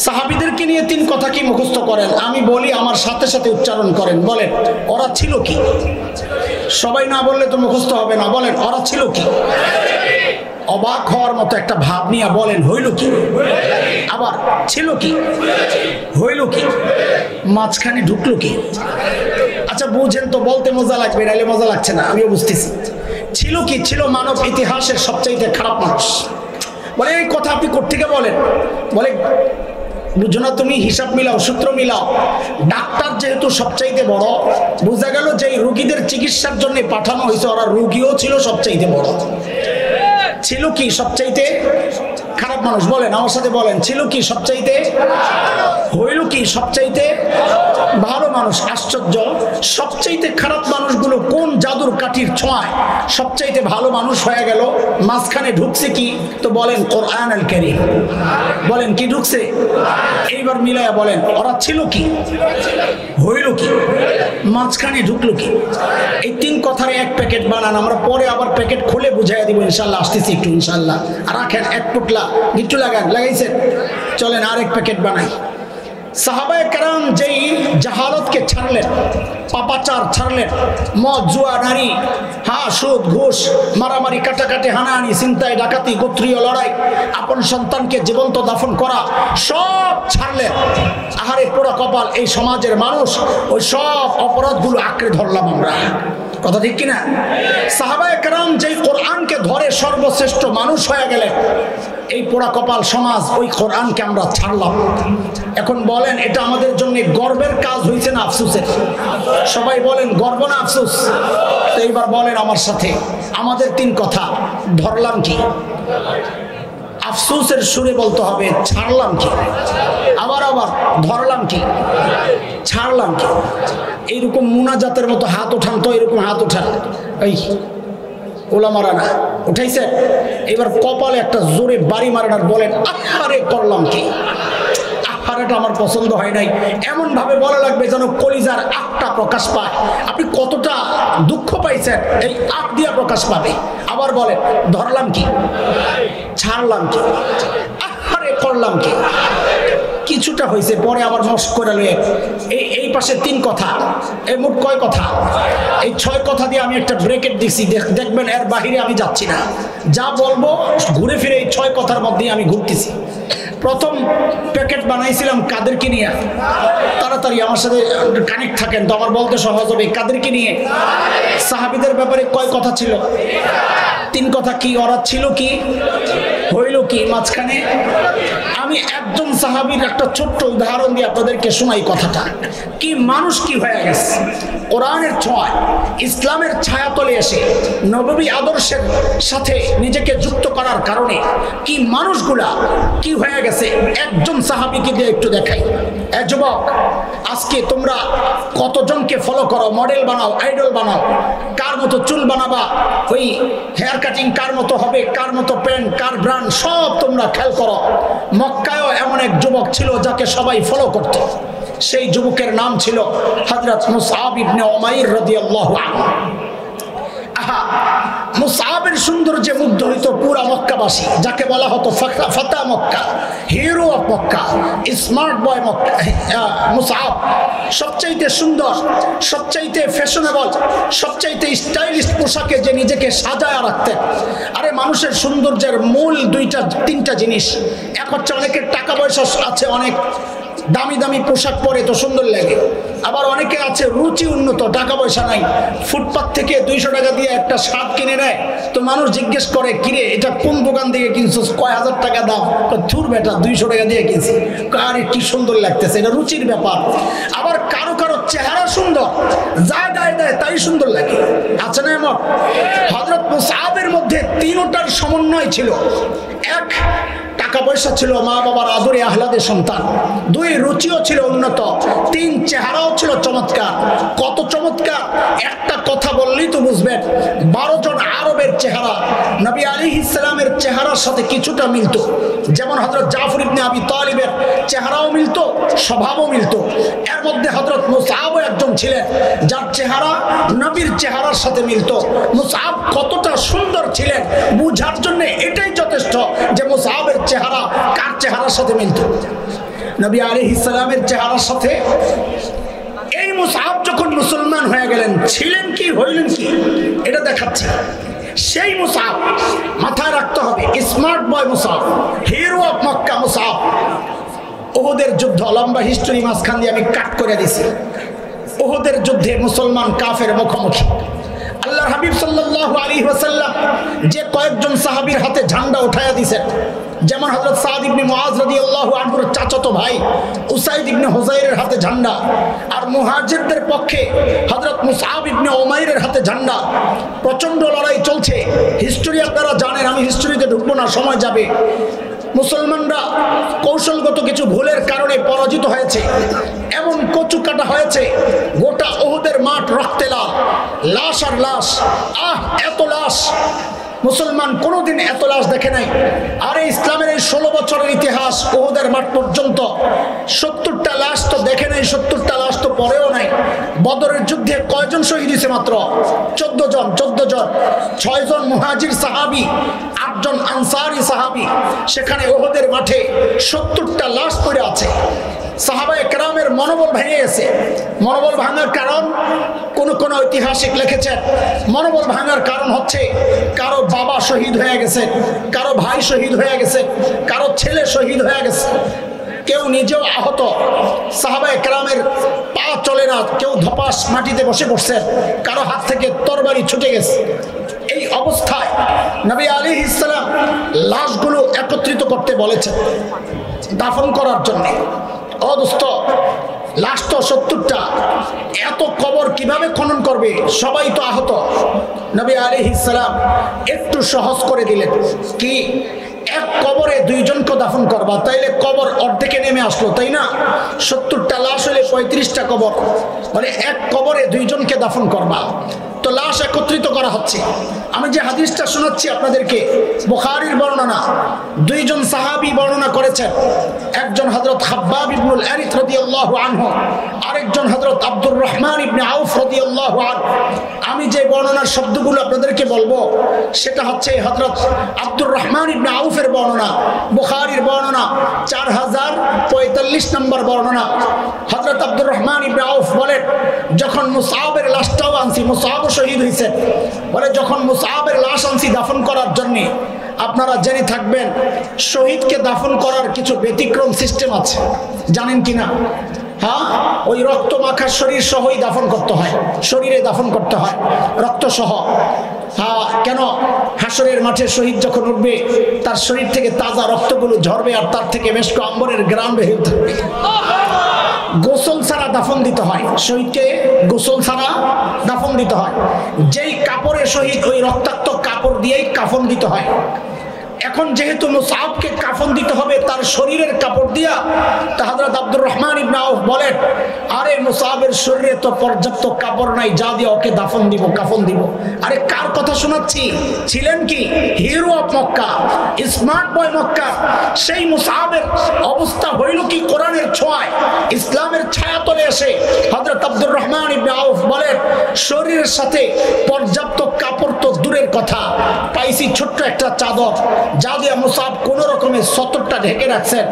সাহাবীদেরকে নিয়ে 3 কথা কি মুখস্থ করেন? আমি বলি, আমার সাথে সাথে উচ্চারণ করেন। বলেন, ওরা ছিল কি? সবাই না বললে তো মুখস্থ হবে না। বলেন, ওরা ছিল কি? অবাক হওয়ার মতো একটা ভাব নিয়ে বলেন, হইল কি? আবার ছিল কি? হইল কি? মাঝখানে ঢুকলো কি? আচ্ছা বুঝেন তো, বলতে মজা লাগবে, নাইলে মজা লাগছে না, আমিও বুঝতেছি। ছিল কি? ছিল মানব ইতিহাসের সবচাইতে খারাপ মানুষ। বলে এই কথা আপনি কোত্থেকে বলেন? বলে বুঝো না তুমি, হিসাব মিলাও, সূত্র মিলাও। ডাক্তার যেহেতু সবচাইতে বড়, বোঝা গেল যে রোগীদের চিকিৎসার জন্য পাঠানো হয়েছে, ওরা রোগীও ছিল সবচাইতে বড়। ছিল কি সবচাইতে খারাপ মানুষ? বলেন আমার সাথে, বলেন, ছিল কি সবচাইতে? হইল কি সবচাইতে ভালো মানুষ? আশ্চর্য, সবচাইতে খারাপ মানুষগুলো কোন জাদুর কাঠির ছোঁয়ায় সবচাইতে ভালো মানুষ হয়ে গেল? মাঝখানে ঢুকছে কি? তো বলেন কোরআন আল কারীম। বলেন কি ঢুকছে? এইবার মিলায়া বলেন, ওরা ছিল কি? হইল কি? মাঝখানে ঢুকলো কি? এই 3 কথার 1 প্যাকেট বানান। আমরা পরে আবার প্যাকেট খুলে বুঝাইয়া দিব ইনশাআল্লাহ। আসতেছি একটু ইনশাআল্লাহ। আর রাখেন 1 পুটলা গিট্টু লাগাইছেন। চলেন আরেক প্যাকেট বানাই। সাহাবায়ে কেরাম যেই জাহালতকে ছাড়লেন, পাপাচার ছাড়লেন, মদ, জুয়া, নারী, সুদ, ঘুষ, মারামারি, কাটাকাটি, হানাহানি, ছিনতাই, ডাকাতি, গোত্রীয় লড়াই, আপন সন্তানকে জীবন্ত দাফন করা, সব ছাড়লেন। আহারে পোড়া কপাল এই সমাজের মানুষ, ওই সব অপরাধগুলো আঁকড়ে ধরলাম আমরা। কথা ঠিক কিনা? সাহাবায়ে কেরাম যেই কোরআনকে ধরে সর্বশ্রেষ্ঠ মানুষ হয়ে গেলেন, এই পোড়া কপাল সমাজ ওই কোরআনকে আমরা ছাড়লাম। এখন বলেন, এটা আমাদের জন্য গর্বের কাজ হয়েছে না আফসোসের? সবাই বলেন, গর্ব না আফসোস? তো এইবার বলেন আমার সাথে, আমাদের 3 কথা ধরলাম কি? আফসোসের সুরে বলতে হবে, ছাড়লাম কি? আবার ধরলাম কি? ছাড়লাম কি? এইরকম মুনাজাতের মতো হাত ওঠান তো, এরকম হাত ওঠান। এই ওলামারা না উঠাইছে, এবার কপালে একটা জোরে বাড়ি মারেন আর বলেন, আহারে করলাম কি? আহারেটা আমার পছন্দ হয় নাই, এমন ভাবে বলা লাগবে যেন কলিজার আটটা প্রকাশ পায়। আপনি কতটা দুঃখ পাইছেন, এই আট দিয়া প্রকাশ পাবে। আবার বলেন, ধরলাম কি? ছাড়লাম কি? আহারে করলাম কি? কিছুটা হয়েছে, পরে আবার মস্ক করে লয়ে এই পাশে 3 কথা, এই মোট কয় কথা? এই 6 কথা দিয়ে আমি একটা ব্রেকেট দিচ্ছি, দেখবেন এর বাহিরে আমি যাচ্ছি না। যা বলবো ঘুরে ফিরে এই 6 কথার মধ্যে আমি ঘুরতেছি। প্রথম প্যাকেট বানাইছিলাম কাদেরকে নিয়ে? তাড়াতাড়ি আমার সাথে কানেক্ট থাকেন তো আমার বলতে সহজ হবে। কাদেরকে নিয়ে? সাহাবীদের ব্যাপারে কয় কথা ছিল? 3 কথা। কি? ওরা ছিল কি? হইল কি? মাঝখানে আমি একজন সাহাবীর একটা ছোট্ট উদাহরণ দিয়ে আপনাদেরকে শোনাই কথাটা। কি মানুষ কি হয়ে গেছে কোরআনের ছোঁয়ায়, ইসলামের ছায়াতলে এসে নববী আদর্শের সাথে নিজেকে যুক্ত করার কারণে কি মানুষগুলা কি হয়ে গেছে। গেছে। একজন সাহাবীকে দিয়ে একটু দেখাই। এ যুবক, আজকে তোমরা কতজনকে ফলো করো, মডেল বানাও, আইডল বানাও, কার মতো চুল বানাবা, ওই হেয়ার কাটিং কার মতো হবে, কার মতো প্যান্ট, কার ব্র্যান্ড, সব তোমরা খেয়াল করো। মক্কায়ও এমন এক যুবক ছিল যাকে সবাই ফলো করত। সেই যুবকের নাম ছিল হযরত মুসআব ইবনে উমাইর রাদিয়াল্লাহু আনহু। মুসআবের সৌন্দর্যে মুগ্ধ হইত পুরা মক্কাবাসী, যাকে বলা হতো ফাতা Mecca, hero of Mecca, smart boy Mecca. Musab সবচাইতে সুন্দর, সবচাইতে ফ্যাশনেবল, সবচাইতে স্টাইলিশ পোশাকে যে নিজেকে সাজায় রাখতেন। আরে মানুষের সৌন্দর্যের মূল দুইটা তিনটা জিনিস। এক হচ্ছে অনেকের টাকা পয়সা আছে, অনেক দামি দামি পোশাক পরে তো সুন্দর লাগে। আবার অনেকে আছে রুচি উন্নত, টাকা পয়সা নাই, ফুটপাত থেকে 200 টাকা দিয়ে একটা শার্ট কিনে নেয়, তো মানুষ জিজ্ঞেস করে কিরে এটা কোন দোকান থেকে কিনছো, কয় হাজার টাকা দাম, ধুর বেটা 200 টাকা দিয়ে কিনছি, আরে কি সুন্দর লাগতেছে, এটা রুচির ব্যাপার। আবার কারো কারো চেহারা সুন্দর, যা গায়ে দেয় তাই সুন্দর লাগে, আছে না এমন? হযরত মুসআবের মধ্যে তিনটার সমন্বয় ছিল। এক, টাকা পয়সা ছিল, মা বাবার আদরে আহ্লাদের সন্তান। 2, রুচিও ছিল উন্নত। 3, চেহারাও ছিল চমৎকার। কত চমৎকার, একটা কথা বললেই তো বুঝবেন। 12 জন আরবের চেহারা নবী আলাইহিস সালামের চেহারার সাথে কিছুটা মিলত। যেমন হযরত জাফর ইবনে আবি তালিবের চেহারাও মিলত, স্বভাবও মিলত। এর মধ্যে হযরত মুসআবও একজন ছিলেন যার চেহারা নবীর চেহারার সাথে মিলত। মুসআব কতটা সুন্দর ছিলেন বুঝার জন্য এটাই যথেষ্ট যে মুসআবের চেহারা কার চেহারার সাথে মিলত, নবী আলাইহিস সালামের চেহারার সাথে। এই মুসআব যখন মুসলমান হয়ে গেলেন, ছিলেন কি হইলেন কি এটা দেখাচ্ছে। সেই মুসআব মাথায় রাখতে হবে, smart boy Musab, hero of Mecca Musab. উহুদের যুদ্ধ, লম্বা হিস্টোরি মাঝখান দিয়ে আমি কাট করে দিছি। উহুদের যুদ্ধে মুসলমান কাফের মুখোমুখি। আল্লাহর হাবিব সাল্লাল্লাহু আলাইহি ওয়াসাল্লাম যে কয়েকজন সাহাবীর হাতে ঝান্ডা উঠায়া দিয়েছেন, যেমন হযরত সাদ ইবনে মুআজ রাদিয়াল্লাহু আনহুর চাচাতো ভাই উসাইদ ইবনে হুযাইরের হাতে ঝান্ডা, আর মুহাজিরদের পক্ষে হযরত মুসআব ইবনে উমাইরের হাতে ঝান্ডা। প্রচন্ড লড়াই চলছে। হিস্টোরি আপনারা জানেন, আমি হিস্টোরিতে ঢুকবো না, সময় যাবে। মুসলমানরা কৌশলগত কিছু ভুলের কারণে পরাজিত হয়েছে, এমন কচু কাটা হয়েছে, গোটা উহুদের মাঠ রক্তে লাল, লাশ আর লাশ। এত লাশ মুসলমান কোনোদিন এত লাশ দেখে নাই। আর ইসলামের এই 16 বছরের ইতিহাস, উহুদের মাঠ পর্যন্ত 70টা লাশ তো দেখে নাই, 70টা লাশ তো পরেও নাই। বদরের যুদ্ধে কয়জন শহীদ হয়েছে? মাত্র 14 জন। 6 জন মুহাজির সাহাবী, 8 জন আনসারি সাহাবী। সেখানে উহুদের মাঠে 70টা লাশ পড়ে আছে। সাহাবায়ে কেরামের মনোবল ভেঙে গেছে। মনোবল ভাঙার কারণ কোন ঐতিহাসিক লিখেছেন, মনোবল ভাঙার কারণ হচ্ছে কারো বাবা শহীদ হয়ে গেছে, কারো ভাই শহীদ হয়ে গেছে, কারো ছেলে শহীদ হয়ে গেছে, কেউ নিজেও আহত। সাহাবায়ে কেরামের পা চলে না, কেউ ধপাস মাটিতে বসে পড়ছেন, কারো হাত থেকে তরবারি ছুটে গেছে। এই অবস্থায় নবী আলাইহিস সালাম লাশগুলো একত্রিত করতে বলেছেন দাফন করার জন্য। ও দোস্ত, লাশ তো 70টা, এত কবর কিভাবে খনন করবে? সবাই তো আহত। নবী আলাইহিস সালাম একটু সহজ করে দিলেন। কি? এক কবরে 2 জনকে দাফন করবা, তাইলে কবর অর্ধেকে নেমে আসলো, তাই না? 70টা লাশ হলে 35টা কবর, মানে এক কবরে 2 জনকে দাফন করবা। তো লাশ একত্রিত করা হচ্ছে। আমি যে হাদিসটা শোনাচ্ছি আপনাদেরকে, বুখারীর বর্ণনা। 2 জন সাহাবী বর্ণনা করেছেন। একজন হযরত খাব্বাব ইবনুল আরিত রাদিয়াল্লাহু আনহু, আরেকজন হযরত আব্দুর রহমান ইবনে আউফ রাদিয়াল্লাহু আনহু। আমি যে বর্ণনার শব্দগুলো আপনাদেরকে বলবো সেটা হচ্ছে হযরত আব্দুর রহমান ইবনে আউফের বর্ণনা, বুখারীর বর্ণনা 4045 নম্বর বর্ণনা। হযরত আব্দুর রহমান ইবনে আউফ বলেন, যখন মুসআবের লাশটাও আনছি, মুসআব শহীদ হয়েছেন, বলে যখন মুসআবের লাশ আনছি দাফন করার জন্য, আপনারা জেনে থাকবেন শহীদকে দাফন করার কিছু ব্যতিক্রম সিস্টেম আছে, জানেন কিনা? হ্যাঁ, ওই রক্ত মাখা শরীর সহই দাফন করতে হয়, শরীরে দাফন করতে হয় রক্ত সহ। হ্যাঁ, কেন? হাসরের মাঠে শহীদ যখন উঠবে তার শরীর থেকে তাজা রক্তগুলো ঝরবে, আর তার থেকে বেশ আম্বরের গ্রাম বের থাকবে। গোসল ছাড়া দাফন দিতে হয় শহীদকে, গোসল ছাড়া দাফন দিতে হয়। যেই কাপড়ে শহীদ, ওই রক্তাক্ত কাপড় দিয়েই কাফন দিতে হয়। এখন যেহেতু মুসআবকে কাফন দিতে হবে, তার তার শরীরের কাপড় দিয়া। তা হযরত আব্দুর রহমান ইবনে আউফ বলেন, আরে মুসাবের শরীরে তো পর্যাপ্ত কাপড় নাই, যা দিয়ে ওকে দাফন দিব, কাফন দিব। আরে কার কথা শোনাচ্ছি? ছিলেন কি hero of Mecca, smart boy Mecca. সেই মুসাবের অবস্থা হইল কি কোরআনের ছোঁয়ায়, ইসলামের ছায়াতলে এসে হযরত আব্দুর রহমান ইবনে আউফ বলেন, শরীরের সাথে পর্যাপ্ত কাপড় তো দূরের কথা, পাইছি ছোট্ট একটা চাদর, যা দিয়ে মুসাব কোন রকমের সতরটা ঢেকে রাখছেন।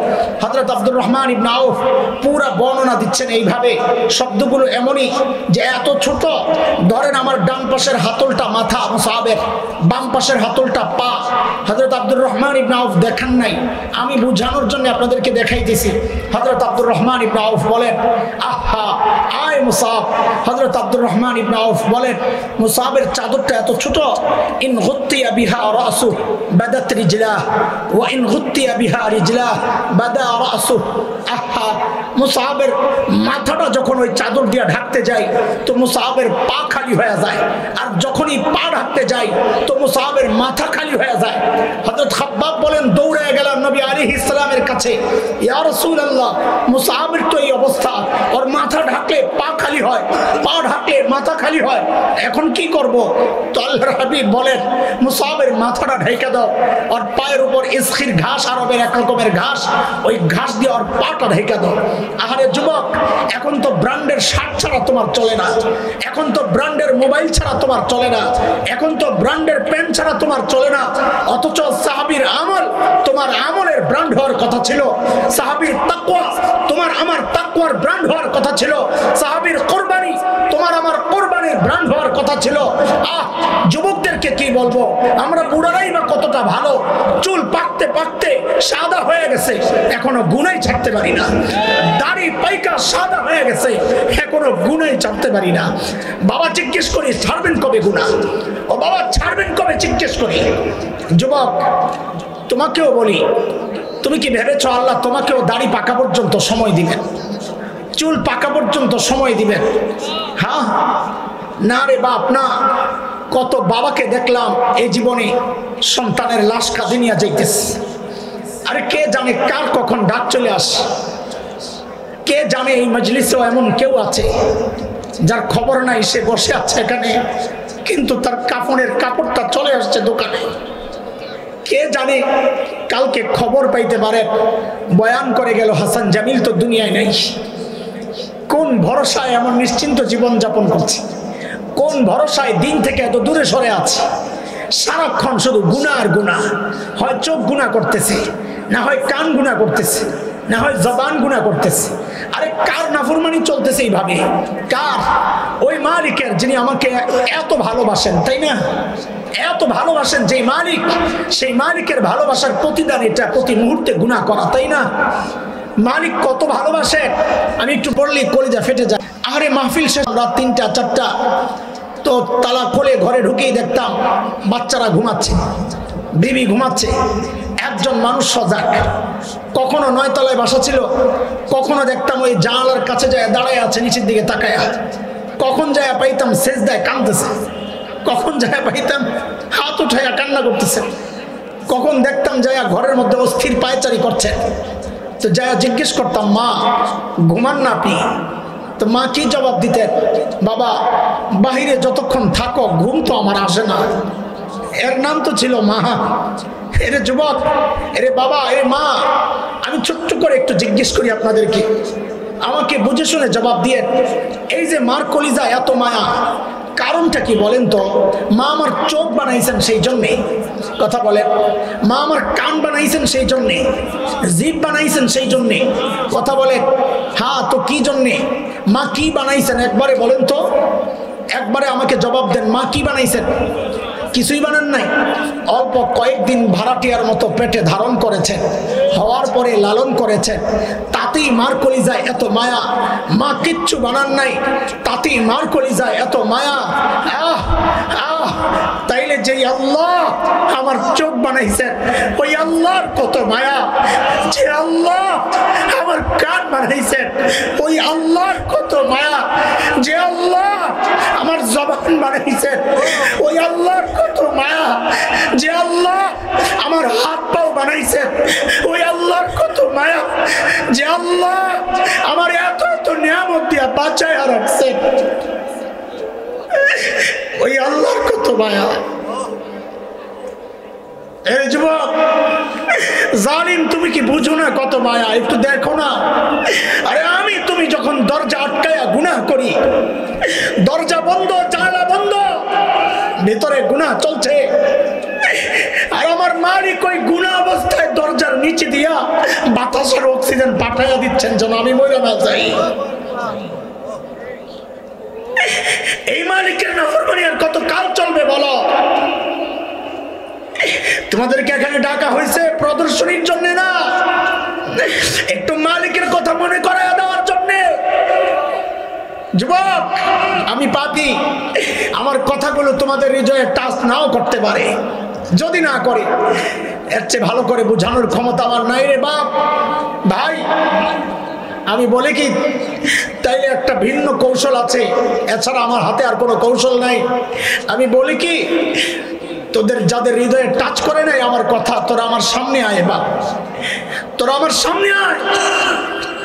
হযরত আব্দুর রহমান ইবনে আউফ পুরা বর্ণনা দিচ্ছেন এইভাবে, শব্দগুলো এমনই যে এত ছোট, ধরেন আমার ডান পাশের হাতলটা মাথা মুসাবের, বাম পাশের হাতলটা পা। হযরত আব্দুর রহমান ইবনে আউফ দেখান নাই, আমি বুঝানোর জন্য আপনাদেরকে দেখাইতেছি। হযরত আব্দুর রহমান ইবনে আউফ বলেন, আহা আয় মুসাব। হযরত আব্দুর রহমান ইবনে আউফ বলেন, মুসাবের চাদরটা এত ছোট, ইন গুত্তিয়া বিহা রাসু বাদাত রিজলাহ ওয়া ইন গুত্তিয়া বিহা রিজলাহ বাদা রাসু। আহা, মুসাবের মাথাটা যখন ওই চাদর দিয়ে ঢাকতে যায় তো মুসাবের পা খালি হয়ে যায়, আর যখনই পা ঢাকতে যায় তো মুসাবের মাথা খালি হয়ে যায়। হযরত খাব্বাব বলেন, দৌড়ে গেলাম নবী আলাইহিস সালামের কাছে, ইয়া রাসূলুল্লাহ, মুসাবের তো এই অবস্থা, ওর মাথা ঢাকলে পা খালি হয়, পা ঢাকলে মাথা খালি হয়, এখন কি করব? তো আল্লাহর হাবিব বলেন, মুসাবের মাথাটা ঢেকে দাও, ওর পায়ের উপর ইসখির ঘাস, আরবের এক রকমের ঘাস, ওই ঘাস দিয়ে ওর পাটা ঢেকে দাও। আহারে যুবক, এখন তো ব্র্যান্ডের শার্ট ছাড়া তোমার চলে না, এখন তো ব্র্যান্ডের মোবাইল ছাড়া তোমার চলে না, এখন তো ব্র্যান্ডের প্যান্ট ছাড়া তোমার চলে না। অথচ সাহাবীর আমল তোমার আমলের ব্র্যান্ড হওয়ার কথা ছিল, সাহাবীর তাকওয়া তোমার আমার তাকওয়ার ব্র্যান্ড হওয়ার কথা ছিল, সাহাবীর কুরবানি তোমার আমার কুরবানির ব্র্যান্ড হওয়ার কথা ছিল। যুবকদেরকে কি বলবো, আমরা বুড়ারাই বা কতটা ভালো, চুল পাকতে পাকতে সাদা হয়ে গেছে, এখনো গুনাই ছাড়তে পারি না, দাড়ি পাইকা সাদা হয়ে গেছে, এখনো গুনাই ছাড়তে পারি না। বাবা জিজ্ঞেস করি, ছাড়বেন কবে গুনাহ? ও বাবা ছাড়বেন কবে জিজ্ঞেস করি। যুবক, তোমাকেও বলি, তুমি কি ভেবেছো আল্লাহ তোমাকেও দাড়ি পাকা পর্যন্ত সময় দিবেন, চুল পাকা পর্যন্ত সময় দিবেন? হ্যাঁ না রে বাপ না। কত বাবাকে দেখলাম এই জীবনে সন্তানের লাশ কাঁধে নিয়ে যাইতেছে, আরে কে জানে কার কখন ডাক চলে আসে, কে জানে এই মজলিসেও এমন কেউ আছে যার খবর নাই, সে বসে আছে এখানে কিন্তু তার কাফনের কাপড়টা চলে আসছে দোকানে। কে জানে কালকে খবর পাইতে পারে বয়ান করে গেল হাসান জামিল তো দুনিয়ায় নাই। কোন ভরসায় এমন নিশ্চিন্ত জীবন যাপন করছে, কোন ভরসায় দিন থেকে এত দূরে সরে আছে, সারাক্ষণ শুধু গুনাহ আর গুনাহ, হয় চোখ গুনাহ করতেছে, না হয় কান গুনাহ করতেছে, না হয় জবান গুনাহ করতেছে। আরে কার নাফরমানি চলতেছে এইভাবে? কার? ওই মালিকের যিনি আমাকে এত ভালোবাসেন, তাই না? এত ভালোবাসেন যেই মালিক, সেই মালিকের ভালোবাসার প্রতিদান এটা প্রতি মুহূর্তে গুনাহ করা, তাই না? মালিক কত ভালোবাসে, আমি একটু পড়লেই কলিজা ফেটে যায়। আরে মাহফিল শেষ রাত 3টা 4টা, তো তালা খুলে ঘরে ঢুকেই দেখতাম বাচ্চারা ঘুমাচ্ছে, বিবি ঘুমাচ্ছে, একজন মানুষ সজাগ। কখনো 9 তলায় বাসা ছিল, কখনো দেখতাম ওই জানালার কাছে যায় দাঁড়ায় আছে নিচের দিকে তাকায়া, কখন যায় পাইতাম সেজদায় কাঁদতেছে, কখন যায় পাইতাম হাত উঠাইয়া কান্না করতেছে, কখন দেখতাম যায় ঘরের মধ্যে অস্থির পায়চারি করছে। তো যায়া জিজ্ঞেস করতাম, মা ঘুমান না আপনি? তো মা কি জবাব দিতেন? বাবা বাহিরে যতক্ষণ থাকো ঘুম তো আমার আসে না। এর নাম তো ছিল মা। এরে যুবক, এরে বাবা, এরে মা, আমি ছোট্ট করে একটু জিজ্ঞেস করি আপনাদেরকে, আমাকে বুঝে শুনে জবাব দিয়ে। এই যে মার কলিজা এত মায়া, কারণটা কি বলেন তো? মা আমার চোখ বানাইছেন সেই জন্যে, কথা বলেন। মা আমার কান বানাইছেন সেই জন্যে, জিভ বানাইছেন সেই জন্যে, কথা বলেন। হ্যাঁ, তো কি জন্যে? মা কি বানাইছেন একবারে বলেন তো, একবারে আমাকে জবাব দেন। মা কি বানাইছেন? কিছুই বানান নাই। অল্প কয়েকদিন ভাড়াটিয়ার মতো পেটে ধারণ করেছেন, হওয়ার পরে লালন করেছেন, তাতেই মার কলিজায় এত মায়া। মা কিচ্ছু বানান নাই, তাতেই মার কলিজায় এত মায়া। আহ আহ, তাইলে যেই আল্লাহ আমার চোখ বানাইছেন, ওই আল্লাহর কত মায়া। যে আল্লাহ আমার কান বানাইছেন, ওই আল্লাহর কত মায়া। যে আল্লাহ আমার জবান বানাইছেন, ওই আল্লাহর কত মায়া। যে আল্লাহ আমার হাত পাও বানাইছেন, ওই আল্লাহর কত যে আল্লাহ আমার এত এত নিয়ামত দিয়া বাঁচায় রাখছে, ওই আল্লাহর কত মায়া। এই যুবক জালিম, তুমি কি বুঝো না কত মায়া? একটু দেখো না। আরে আমি তুমি যখন দরজা আটকায়া গুনাহ করি, দরজা বন্ধ, জানালা বন্ধ, ভিতরে গুনাহ চলছে, আর আমার মালিক ওই গুনাহ অবস্থায় দরজার নিচে দিয়া বাতাসের অক্সিজেন পাঠাইয়া দিচ্ছেন যেন আমি মরে না যাই। এই মালিকের নাফরমানি আর কত কাল চলবে বলো? তোমাদেরকে এখানে ডাকা হয়েছে প্রদর্শনীর জন্য না, একটু মালিকের কথা মনে করায় দেওয়ার জন্য। যুবক, আমি পাপী, আমার কথাগুলো তোমাদের হৃদয়ে টাচ নাও করতে পারে। যদি না করে, এর চেয়ে ভালো করে বোঝানোর ক্ষমতা আমার নাই রে বাপ। ভাই, আমি বলি কি, তাইলে একটা ভিন্ন কৌশল আছে, এছাড়া আমার হাতে আর কোনো কৌশল নাই। আমি বলি কি, তোদের যাদের হৃদয়ে টাচ করে নাই আমার কথা, তোরা আমার সামনে আয় বাপ, তোরা আমার সামনে আয়,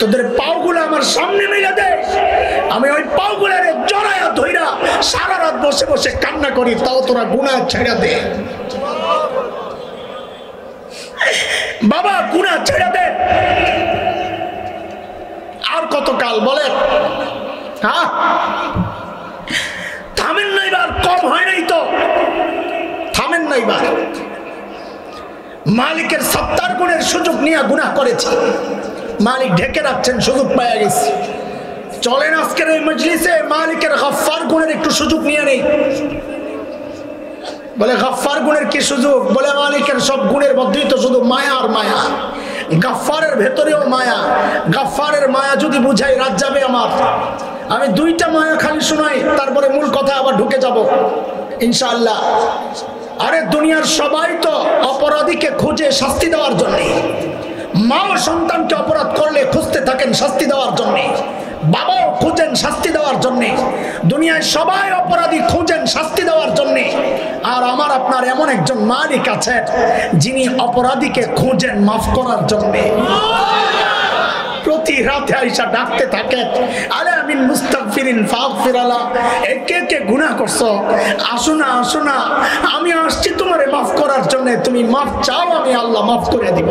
তোদের পাওগুলো আমার সামনে মেলে দে, আমি ওই পাওগুলারে জড়ায়া ধইরা সারা রাত বসে বসে কান্না করি, তাও তোরা গুনাহ ছেড়ে দে বাবা, গুনাহ ছেড়ে দে। আর কত কাল বলেন? হ্যাঁ, থামেন না এবার, কম হয় নাই তো, থামেন না এবার। মালিকের 70 গুণের সুযোগ নিয়ে গুনাহ করেছি, মালিক ঢেকে রাখছেন, সুযোগ পাওয়া গেছে। চলেন আজকের এই মজলিসে মালিকের গফফার গুণের একটু সুযোগ নিয়ে নেই। বলে গফফার গুণের কি সুযোগ? বলে মালিকের সব গুণের মধ্যেই তো শুধু মায়া আর মায়া, গফফারের ভেতরেও মায়া। গফফারের মায়া যদি বুঝাই রাত যাবে আমার। আমি দুইটা মায়া খালি শোনাই, তারপরে মূল কথা আবার ঢুকে যাব ইনশাআল্লাহ। আরে দুনিয়ার সবাই তো অপরাধীকে খুঁজে শাস্তি দেওয়ার জন্যে, মাও সন্তানকে অপরাধ করলে খুঁজতে থাকেন শাস্তি দেওয়ার জন্যে, বাবাও খুঁজেন শাস্তি দেওয়ার জন্যে, দুনিয়ায় সবাই অপরাধী খুঁজেন শাস্তি দেওয়ার জন্যে। আর আমার আপনার এমন একজন মালিক আছেন যিনি অপরাধীকে খুঁজেন মাফ করার জন্যে। প্রতি রাতে আইসা ডাকতে থাকেন, আরে আমিন মুস্তাগফিরিন ফাগফিরালা, কে কে গুনাহ করছো, আসো না আসো না, আমি আসছি তোমারে মাফ করার জন্য, তুমি মাফ চাও, আমি আল্লাহ মাফ করে দিব।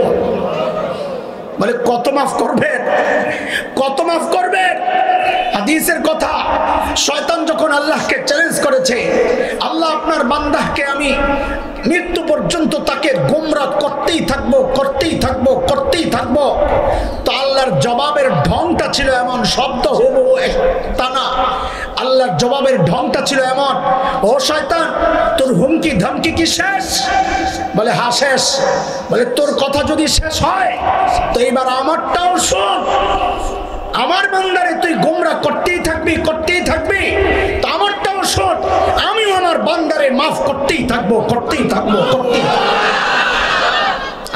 বলে কত মাফ করবেন, কত মাফ করবেন? হাদিসের কথা, শয়তান যখন আল্লাহকে চ্যালেঞ্জ করেছে, আল্লাহ আপনার বান্দাকে আমি মৃত্যু পর্যন্ত তাকে গোমরাহ করতেই থাকবো, করতেই থাকবো, করতেই থাকবো, তো আল্লাহর জবাবের ঢংটা ছিল এমন, শব্দ হবো তা না, আল্লাহর জবাবের ঢংটা ছিল এমন, ও শয়তান তোর হুমকি ধমকি কি শেষ? বলে হ্যাঁ শেষ। বলে তোর কথা যদি শেষ হয় তো এবার আমারটাও শোন, আমার বান্দারে তুই গোমরাহ করতেই থাকবি, করতেই থাকবি, তো আমারটাও শোন, আমিও আমার বান্দারে মাফ করতেই থাকবো, করতেই থাকবো, করতেই থাকবো।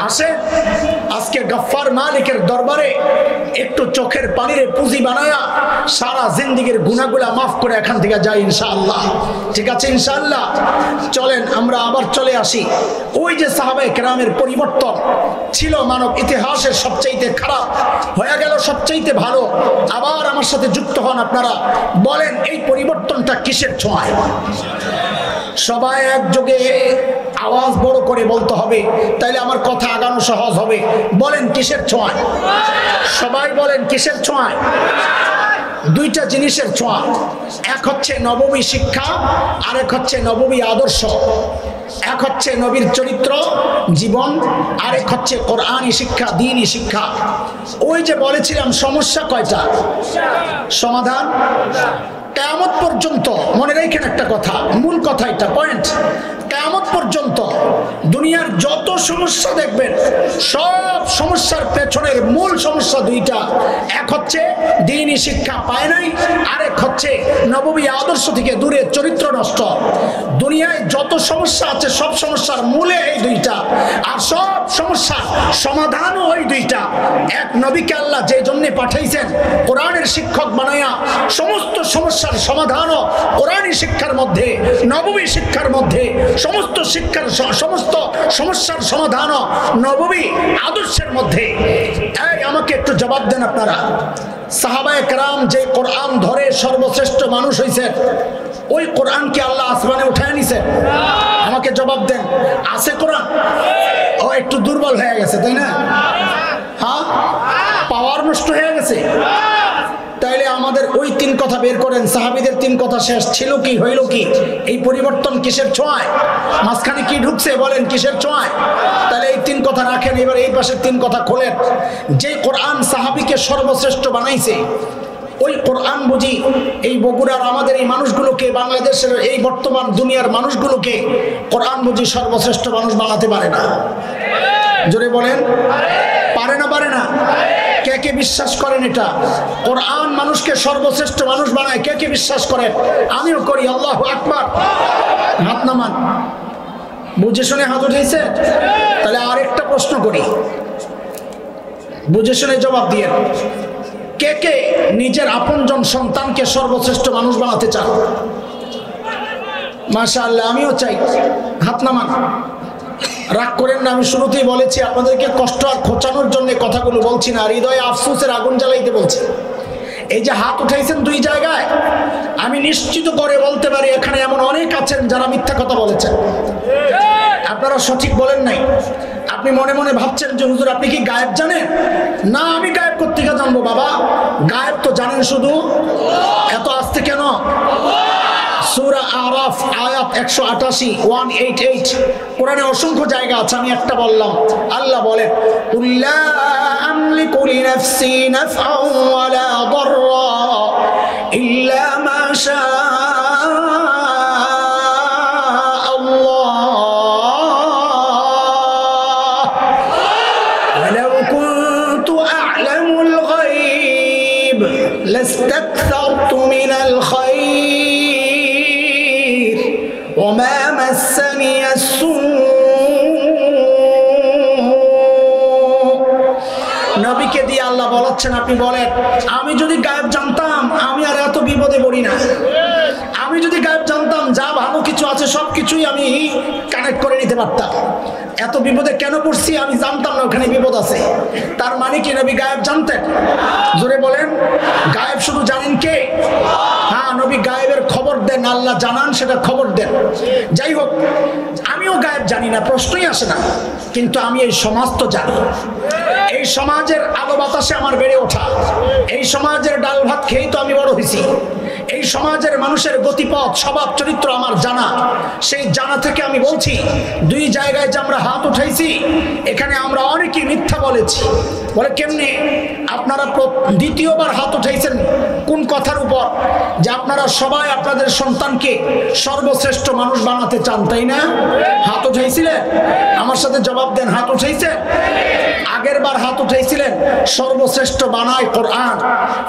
আসে আজকে গফফার মালিকের দরবারে একটু চোখের পানিরে পুঁজি বানায়া সারা জিন্দেগীর গুনাহগুলা মাফ করে এখান থেকে যাই ইনশাআল্লাহ। ঠিক আছে ইনশাআল্লাহ। চলেন আমরা আবার চলে আসি। ওই যে সাহাবায়ে কেরামের পরিবর্তন ছিল মানব ইতিহাসের সবচাইতে খারাপ, হয়ে গেল সবচাইতে ভালো। আবার আমার সাথে যুক্ত হন আপনারা, বলেন এই পরিবর্তনটা কিসের ছোঁয়ায়? সবাই একযোগে আওয়াজ বড় করে বলতে হবে, তাইলে আমার কথা আগানো সহজ হবে। বলেন কিসের ছোঁয়ায়? সবাই বলেন কিসের ছোঁয়ায়? দুইটা জিনিসের ছোঁয়া, এক হচ্ছে নববী শিক্ষা, আর এক হচ্ছে নববী আদর্শ। এক হচ্ছে নবীর চরিত্র জীবন, আরেক হচ্ছে কোরআনী শিক্ষা, দ্বীনি শিক্ষা। ওই যে বলেছিলাম সমস্যা কয়টা, সমাধান কিয়ামত পর্যন্ত। মনে রাখেন একটা কথা, মূল কথা এটা, পয়েন্ট। কিয়ামত পর্যন্ত দুনিয়ার যত সমস্যা দেখবেন, সব সমস্যার পেছনের মূল সমস্যা দুইটা। এক হচ্ছে দ্বীনি শিক্ষা পায় নাই, আরেক হচ্ছে নববী আদর্শ থেকে দূরে চরিত্র নষ্ট। দুনিয়ায় যত সমস্যা আছে সব সমস্যার মূলে এই দুইটা, আর সব সমস্যার সমাধানও ওই দুইটা। এক, নবীকে আল্লাহ যে জন্য পাঠাইছেন কোরআনের শিক্ষক বানায়া, সমস্ত সমস্যার সমাধানও কোরআনী শিক্ষার মধ্যে, নববী শিক্ষার মধ্যে। সমস্ত শিক্ষার সমস্ত সমস্যার সমাধানও নববী আদর্শের মধ্যে। এই আমাকে আমাকে একটু জবাব দেন আপনারা, সাহাবায়ে কেরাম যে কোরআন ধরে সর্বশ্রেষ্ঠ মানুষ হয়েছেন, ওই কোরআন কি আল্লাহ আসমানে উঠায় নিছেন? আমাকে জবাব দেন, আছে কোরআন? ও একটু দুর্বল হয়ে গেছে, তাই না? হ্যাঁ, পাওয়ার নষ্ট হয়ে গেছে। তাইলে আমাদের ওই তিন কথা বের করেন, সাহাবীদের তিন কথা শেষ ছিল কি, হইল কি? এই পরিবর্তন কিসের ছোঁয়ায়? মাঝখানে কি ঢুকছে বলেন, কিসের ছোঁয়ায়? তাহলে এই তিন কথা রাখেন, এবার এই পাশের তিন কথা খোলেন। যে কোরআন সাহাবীকে সর্বশ্রেষ্ঠ বানাইছে, ওই কোরআন বুঝি এই বগুড়ার আমাদের এই মানুষগুলোকে, বাংলাদেশের এই বর্তমান দুনিয়ার মানুষগুলোকে কোরআন বুঝি সর্বশ্রেষ্ঠ মানুষ বানাতে পারে না? জোরে বলেন, পারে না? পারে না? কে কে বিশ্বাস করেন এটা? কোরআন মানুষকে সর্বশ্রেষ্ঠ মানুষ বানায়, কে কে বিশ্বাস করেন? আমিও করি। আল্লাহু আকবার। হাত নামান। বুঝে শুনে হাত উঠেছে? তাহলে আরেকটা প্রশ্ন করি, বুঝে শুনে জবাব দিয়ে। কে কে নিজের আপনজন সন্তানকে সর্বশ্রেষ্ঠ মানুষ বানাতে চান? মাশাআল্লাহ, আমিও চাই। হাত নামান। রাগ করেন না, আমি শুরুতেই বলেছি আপনাদেরকে কষ্ট আর খোঁচানোর জন্য কথাগুলো বলছি না, হৃদয়ে আফসোসের আগুন জ্বালাইতে বলছি। এই যে হাত উঠাইছেন দুই জায়গায়, আমি নিশ্চিত করে বলতে পারি এখানে এমন অনেক আছেন যারা মিথ্যা কথা বলেছেন। আপনারা সঠিক বলেন নাই। আপনি মনে মনে ভাবছেন যে হুজুর আপনি কি গায়েব জানেন? না, আমি গায়েব কোত্থেকে জানবো বাবা? গায়েব তো জানেন শুধু। এত আস্তে কেন? সূরা আরাফ আয়াত 188 188 কোরআনে অসংখ্য জায়গা আছে, আমি একটা বললাম। আল্লাহ বলেন, কুল লা আমলিকু লিনাফসি নাফআন ওয়ালা দাররা ইল্লা মা শাআ আল্লাহ ওয়ালাউ কুনতু আ'লামুল গায়ব লাস্তাকথারতু মিনাল খায়র وما مسني السوء। নবীকে দিয়ে আল্লাহ বলাচ্ছেন, আপনি বলেন আমি যদি গায়েব জানতাম আমি আর এত বিপদে পড়ি না। আমি যদি গায়েব জানতাম যা ভালো কিছু আছে সব কিছুই আমি কানেক্ট করে নিতে পারতাম। এত বিপদে কেন পড়ছি আমি জানতাম না ওখানে বিপদ আছে। তার মানে কি নবী গায়েব জানতেন? জোরে বলেন, গায়েব শুধু জানেন কে? হ্যাঁ, নবী গায়েবের খবর দেন, আল্লাহ জানান সেটা খবর দেন। যাই হোক, আমিও গায়েব জানি না, প্রশ্নই আসে না, কিন্তু আমি এই সমাজ তো জানি। এই সমাজের আলো বাতাসে আমার বেড়ে ওঠা, এই সমাজের ডাল ভাত খেয়েই তো আমি বড় হয়েছি। এই সমাজের মানুষের গতিপথ স্বভাব চরিত্র আমার জানা। সেই জানা থেকে আমি বলছি, দুই জায়গায় যে আমরা হাত উঠাইছি এখানে আমরা অনেকেই মিথ্যা বলেছি। বলে কেমনে? আপনারা দ্বিতীয়বার হাত উঠাইছেন কোন কথার উপর? যে আপনারা সবাই আপনাদের সন্তানকে সর্বশ্রেষ্ঠ মানুষ বানাতে চান, তাই না? হাত উঠাইছিলেন? আমার সাথে জবাব দেন, হাত উঠাইছেন? আগের বার হাত উঠাইছিলেন সর্বশ্রেষ্ঠ বানায় কোরআন।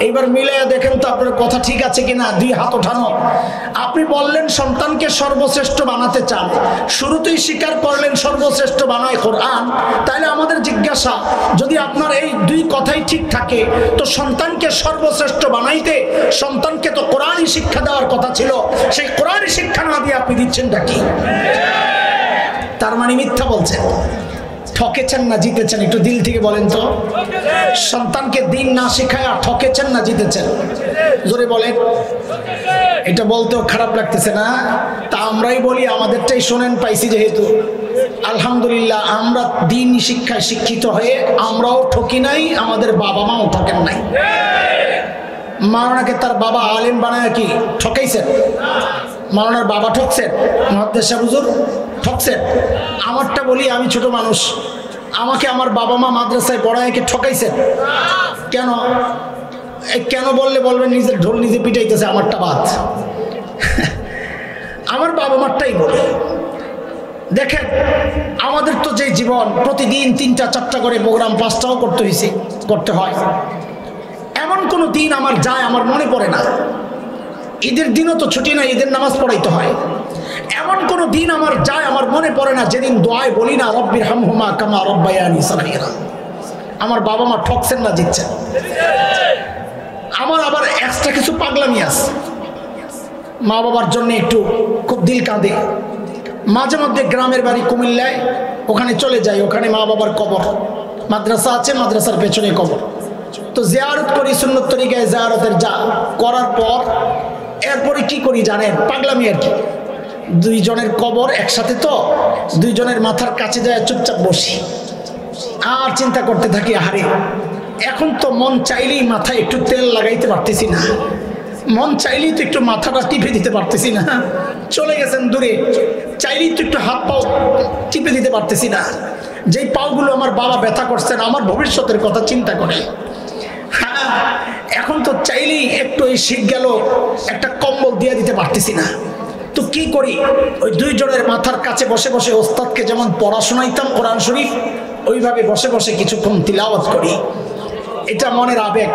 এইবার মিলাইয়া দেখেন তো আপনার কথা ঠিক আছে কিনা। দুই হাত ওঠানো। আপনি বললেন সন্তানকে সর্বশ্রেষ্ঠ বানাতে চান, শুরুতেই স্বীকার করলেন সর্বশ্রেষ্ঠ বানায় কোরআন। তাহলে আমাদের জিজ্ঞাসা, যদি আপনার এই দুই কথাই ঠিক থাকে তো সন্তানকে সর্বশ্রেষ্ঠ বানাইতে সন্তানকে তো কোরআনই শিক্ষা দেওয়ার কথা ছিল। সেই কোরআনই শিক্ষা না দিয়ে আপনি দিচ্ছেনটা কি? তার মানে মিথ্যা বলছেন। ঠকেছেন না জিতেছেন? একটু দিল থেকে বলেন তো। সন্তানকে দিন না শিখায় ঠকেছেন না জিতেছেন? জোরে বলেন। এটা বলতেও খারাপ লাগতেছে না? তা আমরাই বলি, আমাদেরটাই শোনেন পাইছি যেহেতু। আলহামদুলিল্লাহ, আমরা দিন শিক্ষায় শিক্ষিত হয়ে আমরাও ঠকি নাই, আমাদের বাবা মাও ঠকেন নাই। মাওলানাকে তার বাবা আলেম বানায় কি ঠকাইছেন? মাওলানার বাবা ঠকছেন? মুহাদ্দিস সাহেব হুজুর ঠকছেন? আমারটা বলি, আমি ছোট মানুষ, আমাকে আমার বাবা মা মাদ্রাসায় পড়ায় কি ঠকাইছেন? কেন? কেন বললে বলবেন নিজের ঢোল নিজে পিটাইতেছে, আমারটা বাদ। আমার বাবা মারটাই বলে। দেখেন, আমাদের তো যে জীবন, প্রতিদিন 3টা 4টা করে প্রোগ্রাম, 5টাও করতে হয়। এমন কোনো দিন আমার যায় আমার মনে পড়ে না। ঈদের দিনও তো ছুটি না, ঈদের নামাজ পড়াইতে হয়। এমন কোনো দিন আমার যায় আমার মনে পড়ে না যেদিন দোয়ায় বলি না রব্বির হামহুমা কামা রব্বায়ানি সগীরা। আমার বাবা মা ঠকছেন না জিতছেন? আমার আবার এক্সট্রা কিছু পাগলামি আছে। মা বাবার জন্য একটু খুব দিল কাঁদে। মাঝে মধ্যে গ্রামের বাড়ি কুমিল্লায়, ওখানে চলে যাই, ওখানে মা বাবার কবর। মাদ্রাসা আছে, মাদ্রাসার পেছনে কবর। তো জিয়ারত করি সুন্নত তরিকায়, জিয়ারতের যা করার পর এরপরে কি করি জানেন? পাগলামি আর কি। দুইজনের কবর একসাথে, তো দুইজনের মাথার কাছে যায় চুপচাপ বসি আর চিন্তা করতে থাকি, আহারে এখন তো মন চাইলেই মাথায় একটু তেল লাগাইতে পারতেছি না, মন চাইলেই তো একটু মাথাটা টিপে দিতে পারতেছি না, চলে গেছেন দূরে, চাইলেই তো একটু হাত পাও টিপে দিতে পারতেছি না। যেই পাওগুলো আমার বাবা ব্যথা করছেন আমার ভবিষ্যতের কথা চিন্তা করে, হ্যাঁ এখন তো চাইলেই একটু এই শীত গেল একটা কম্বল দিয়ে দিতে পারতেছি না। তো কি করি? ওই দুইজনের মাথার কাছে বসে বসে ওস্তাদকে যেমন পড়াশোনাইতাম কোরআন শরীফ, ওইভাবে বসে বসে কিছুক্ষণ তিলাওয়াত করি। এটা মনের আবেগ।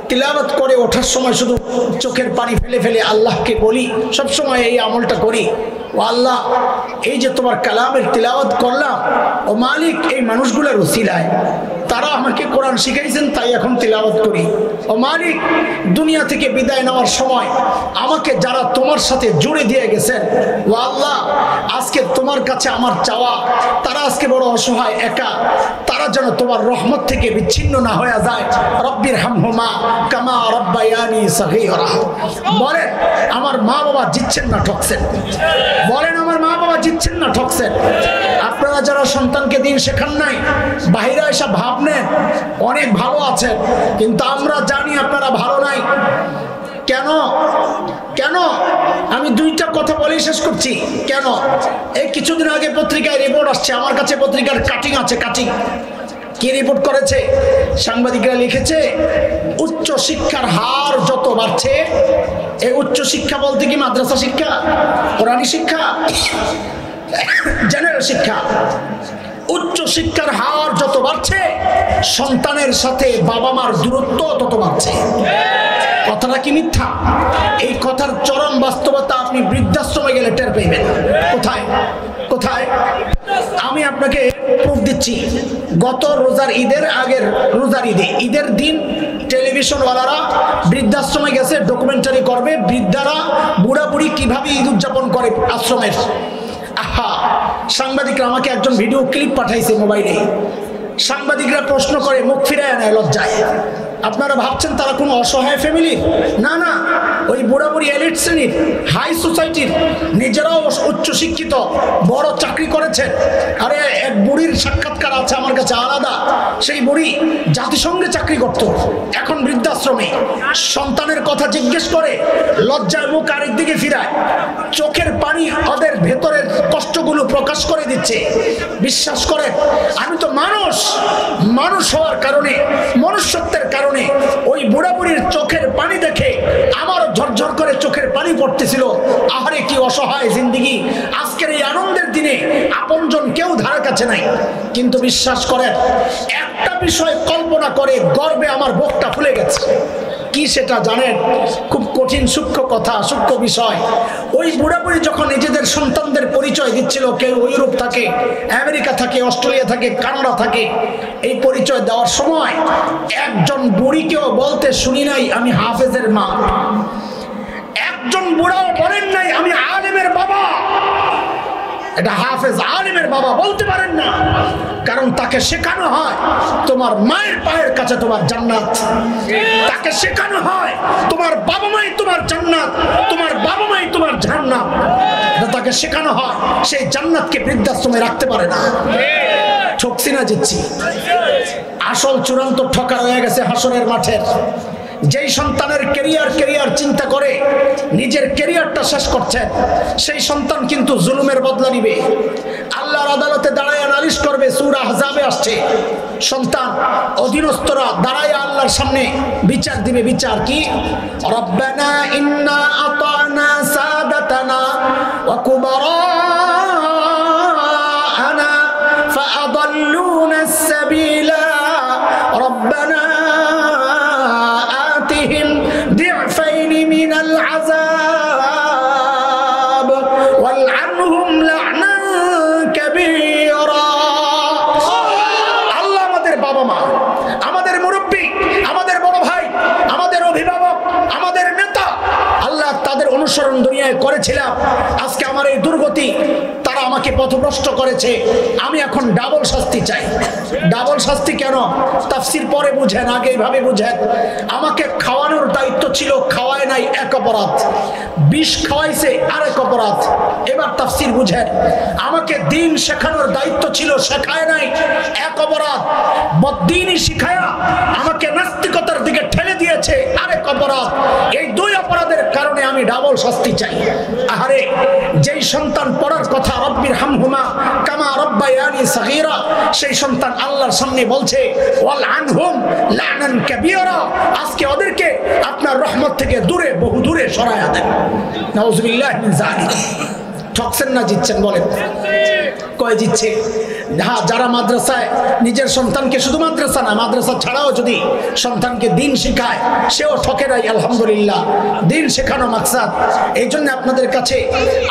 তিলাওয়াত করে ওঠার সময় শুধু চোখের পানি ফেলে ফেলে আল্লাহকে বলি, সবসময় এই আমলটা করি, ও আল্লাহ এই যে তোমার কালামের তিলাওয়াত করলাম, ও মালিক এই মানুষগুলোর উসিলায় তারা আমাকে কোরআন শিখাইছেন তাই এখন তিলাওয়াত করি। ও মালিক দুনিয়া থেকে বিদায় নেওয়ার সময় আমাকে যারা তোমার সাথে জুড়ে দিয়ে গেছেন, ও আল্লাহ আজকে তোমার কাছে আমার চাওয়া তারা আজকে বড় অসহায় একা, তারা যেন তোমার রহমত থেকে বিচ্ছিন্ন না হয়ে যায়। রব্বির হামহুমা কামা রব্বায়ানি সগীরা। বলেন আমার মা বাবা জিতছেন না ঠকছেন? বলেন আমার মা বাবা জিতছেন না ঠকছেন? আপনারা যারা সন্তানকে দিন শেখান নাই, বাইরে এসে ভাব নেন অনেক ভালো আছেন, কিন্তু আমরা জানি আপনারা ভালো নাই। কেন? কেন? আমি দুইটা কথা বলেই শেষ করছি। কেন? এই কিছুদিন আগে পত্রিকায় রিপোর্ট আসছে, আমার কাছে পত্রিকার কাটিং আছে, কাটিং। কি রিপোর্ট করেছে? সাংবাদিকরা লিখেছে উচ্চ শিক্ষার হার যত বাড়ছে, এই উচ্চ শিক্ষা বলতে কি মাদ্রাসা শিক্ষা, কোরআনী শিক্ষা, জেনারেল শিক্ষা, উচ্চ শিক্ষার হার যত বাড়ছে সন্তানের সাথে বাবা মার দূরত্ব তত বাড়ছে। কথাটা কি মিথ্যা? এই কথার চরম বাস্তবতা আপনি বৃদ্ধাশ্রমে গেলে টের পাইবেন। কোথায় কোথায়? আমি আপনাকে প্রুফ দিচ্ছি। গত রোজার ঈদের আগের রোজার ঈদের দিন টেলিভিশনওয়ালারা বৃদ্ধাশ্রমে গেছে, ডকুমেন্টারি করবে বৃদ্ধারা বুড়া বুড়ি কিভাবে ঈদ উদযাপন করে আশ্রমের। আহা, সাংবাদিকরা আমাকে একজন ভিডিও ক্লিপ পাঠাইছে মোবাইলে। সাংবাদিকরা প্রশ্ন করে মুখ ফিরায় নেয় লজ্জায়। আপনারা ভাবছেন তারা কোনো অসহায় ফ্যামিলি? না না, ওই বুড়া বুড়ি এলিট শ্রেণীর, হাই সোসাইটির, নিজেরাও উচ্চ শিক্ষিত, বড় চাকরি করেছেন। আরে এক বুড়ির সাক্ষাৎকার আছে আমার কাছে আলাদা, সেই বুড়ি জাতিসংঘে চাকরি করত, এখন বৃদ্ধাশ্রমে। সন্তানের কথা জিজ্ঞেস করে লজ্জায় মুখ আরেকদিকে ফিরায়, চোখের পানি ওদের ভেতরের কষ্টগুলো প্রকাশ করে দিচ্ছে। বিশ্বাস করেন আমি তো মানুষ হওয়ার কারণে, মনুষ্যত্বের কারণে ওই বুড়া বুড়ির চোখের পানি দেখে আমারও ঝরঝর করে চোখের পানি পড়তেছিল। আহারে কি অসহায় জিন্দেগি। আজকের এই আনন্দের দিনে আপনজন কেউ ধারে কাছে নাই, কিন্তু বিশ্বাস করেন একটা বিষয় কল্পনা করে গর্বে আমার বুকটা ফুলে গেছে। কি সেটা জানেন? খুব কঠিন সূক্ষ্ম কথা, সূক্ষ্ম বিষয়। ওই বুড়া বুড়ি যখন নিজেদের সন্তানদের পরিচয় দিচ্ছিল, কেউ ইউরোপ থাকে, আমেরিকা থাকে, অস্ট্রেলিয়া থাকে, কানাডা থাকে, এই পরিচয় দেওয়ার সময় একজন বুড়িকেও বলতে শুনি নাই আমি হাফেজের মা। একজন বুড়াও বলেন নাই আমি আলেমের বাবা। এটা হাফেজ আলেমের বাবা বলতে পারেন না, কারণ তাকে শেখানো হয় তোমার মায়ের পায়ের কাছে তোমার জান্নাত। তাকে শেখানো হয় তোমার বাবা মাই তোমার জান্নাত, তোমার বাবা মাই তোমার জান্নাত। তাকে শেখানো হয় সেই জান্নাতকে বৃদ্ধাশ্রমে রাখতে পারে না। ঠকছি না জিতছি? আসল চূড়ান্ত ঠকা হয়ে গেছে হাসরের মাঠের। যেই সন্তানের কেরিয়ার চিন্তা করে নিজের কেরিয়ারটা শেষ করছে, সেই সন্তান কিন্তু জুলুমের বদলা নিবে। আল্লাহর আদালতে দাঁড়ায় নালিশ করবে, সূরা আহজাবে আসছে। সন্তান অধীনস্থরা দাঁড়ায় আল্লাহর সামনে বিচার দিবে। বিচার কি? রব্বানা ইন্না আতানা সাদাতানা ওয়া কুবারানা ফাআদাল্লুনা আস-সাবিলা রব্বানা ضعفين من العذاب والعنهم لعنا كبيرا। আল্লাহ আমাদের বাবা মা, আমাদের মুরব্বী, আমাদের বড় ভাই, আমাদের অভিভাবক, আমাদের নেতা, আল্লাহ তাদের অনুসরণ দুনিয়ায় করেছিলাম। আজকে আমার এই দুর্গতি, তারা আমাকে আমাকে পথভ্রষ্ট করেছে, আমি এখন ডাবল শাস্তি চাই। ডাবল শাস্তি কেন? তাফসীর পরে বুঝেন, আগে এইভাবে বুঝেন। আমাকে খাওয়ানোর দায়িত্ব ছিল, খাওয়ায় নাই, এক অপরাধ। বিষ খাওয়াইছে, আরেক অপরাধ। এবার তাফসীর বুঝেন। আমাকে দিন শেখানোর দায়িত্ব ছিল, শেখায় নাই, এক অপরাধ। বদ্দিনই শিখায়া আমাকে নাস্তিকতার দিকে ঠেলে দিয়েছে, আরেক অপরাধ। এই দুই অপরাধের কারণে আমি ডাবল শাস্তি চাই। আহারে, যেই সন্তান পড়ার কথা রব্বির হামহুমা কামা রব্বায়ানি সগীরা, সেই সন্তান আল্লাহর সামনে বলছে ওয়াল আনহুম লানান কাবীরা, আজকে ওদেরকে আপনার রহমত থেকে দূরে, বহু দূরে সরায়া দেন। নাউযুবিল্লাহ মিন যালিক। ঠকছেন না জিতছেন? বলেন কয় জিতছে? হ্যাঁ, যারা মাদ্রাসায় নিজের সন্তানকে, শুধু মাদ্রাসা না, মাদ্রাসা ছাড়াও যদি সন্তানকে দিন শেখায়, সেও ঠকে নাই। আলহামদুলিল্লাহ, দিন শেখানো মাকসাদ। এই জন্য আপনাদের কাছে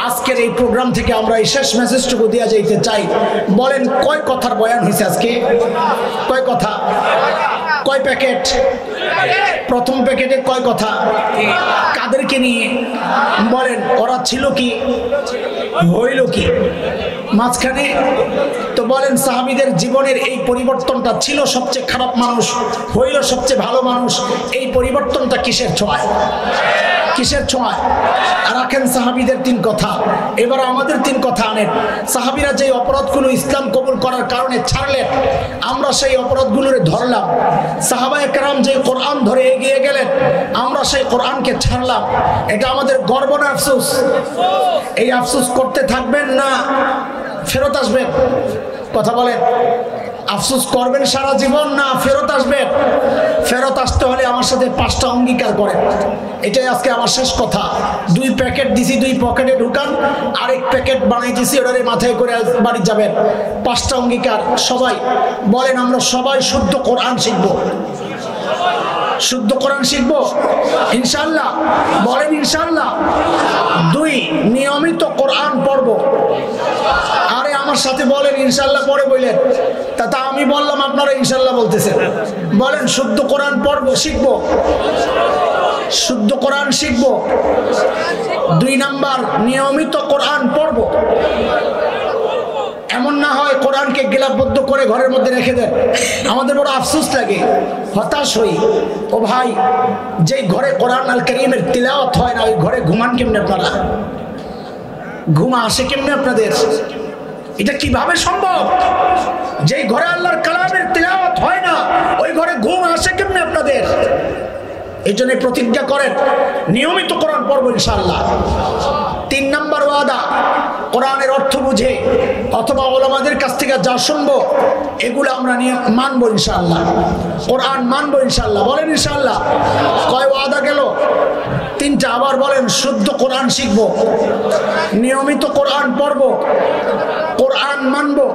আজকের এই প্রোগ্রাম থেকে আমরা এই শেষ মেসেজটুকু দিয়ে যাইতে চাই। বলেন কয় কথার বয়ান হয়েছে আজকে? কয় কথা? কয় প্যাকেট? প্রথম প্যাকেটে কয় কথা? কাদেরকে নিয়ে? বলেন ওরা ছিল কি, হইল কি মাঝখানে? তো বলেন সাহাবীদের জীবনের এই পরিবর্তনটা ছিল সবচেয়ে খারাপ মানুষ, হইল সবচেয়ে ভালো মানুষ। এই পরিবর্তনটা কিসের ছোঁয়ায়? কিসের ছোঁয়ায়? রাখেন সাহাবীদের তিন কথা, এবার আমাদের তিন কথা আনেন। সাহাবীরা যে অপরাধগুলো ইসলাম কবুল করার কারণে ছাড়লেন, আমরা সেই অপরাধগুলোরে ধরলাম। সাহাবায়ে কেরাম যে কোরআন ধরে এগিয়ে গেলেন, আমরা সেই কোরআনকে ছাড়লাম। এটা আমাদের গর্ব না আফসোস? এই আফসোস করতে থাকবেন না ফেরত আসবেন? কথা বলেন। আফসোস করবেন সারা জীবন না ফেরত আসবেন? ফেরত আসতে হলে আমার সাথে 5টা অঙ্গীকার করেন। এটাই আজকে আমার শেষ কথা। 2 প্যাকেট দিছি, 2 পকেটে ঢুকান, আরেক প্যাকেট বানাই দিছি, ওটারে মাথায় করে বাড়ি যাবেন। 5টা অঙ্গীকার। সবাই বলেন আমরা সবাই শুদ্ধ কোরআন শিখবো। শুদ্ধ কোরআন শিখবো ইনশাআল্লাহ। বলেন ইনশাআল্লাহ। 2, নিয়মিত কোরআন পড়বো। আরে আমার সাথে বলেন ইনশাআল্লাহ পড়ে বললেন, তা আমি বললাম আপনারা ইনশাআল্লাহ বলতেছেন। বলেন শুদ্ধ কোরআন পড়বো, শিখবো। শুদ্ধ কোরআন শিখবো। 2 নাম্বার, নিয়মিত কোরআন পড়বো। এমন না হয় কোরআনকে গিলাপবদ্ধ করে ঘরের মধ্যে রেখে দেন। আমাদের বড় আফসোস লাগে, হতাশ হই। ও ভাই, যে ঘরে কোরআন আল কারীমের তিলাওয়াত হয় না, ওই ঘরে ঘুমান কেমনে আপনারা? ঘুম আসে কেমনে আপনাদের? এটা কিভাবে সম্ভব? যে ঘরে আল্লাহর কালামের তিলাওয়াত হয় না, ওই ঘরে ঘুম আসে কেমনে আপনাদের? এই জন্য প্রতিজ্ঞা করেন নিয়মিত কোরআন পড়বো ইনশাআল্লাহ। 3 নাম্বার ওয়াদা, কোরআনের অর্থ বুঝে অথবা ওলামাদের কাছ থেকে যা শুনবো এগুলো আমরা মানবো ইনশাআল্লাহ। কোরআন মানবো ইনশাআল্লাহ। বলেন ইনশাআল্লাহ। কয় ওয়াদা গেল? 3টা। আবার বলেন, শুদ্ধ কোরআন শিখবো, নিয়মিত কোরআন পড়বো, কোরআন মানবো।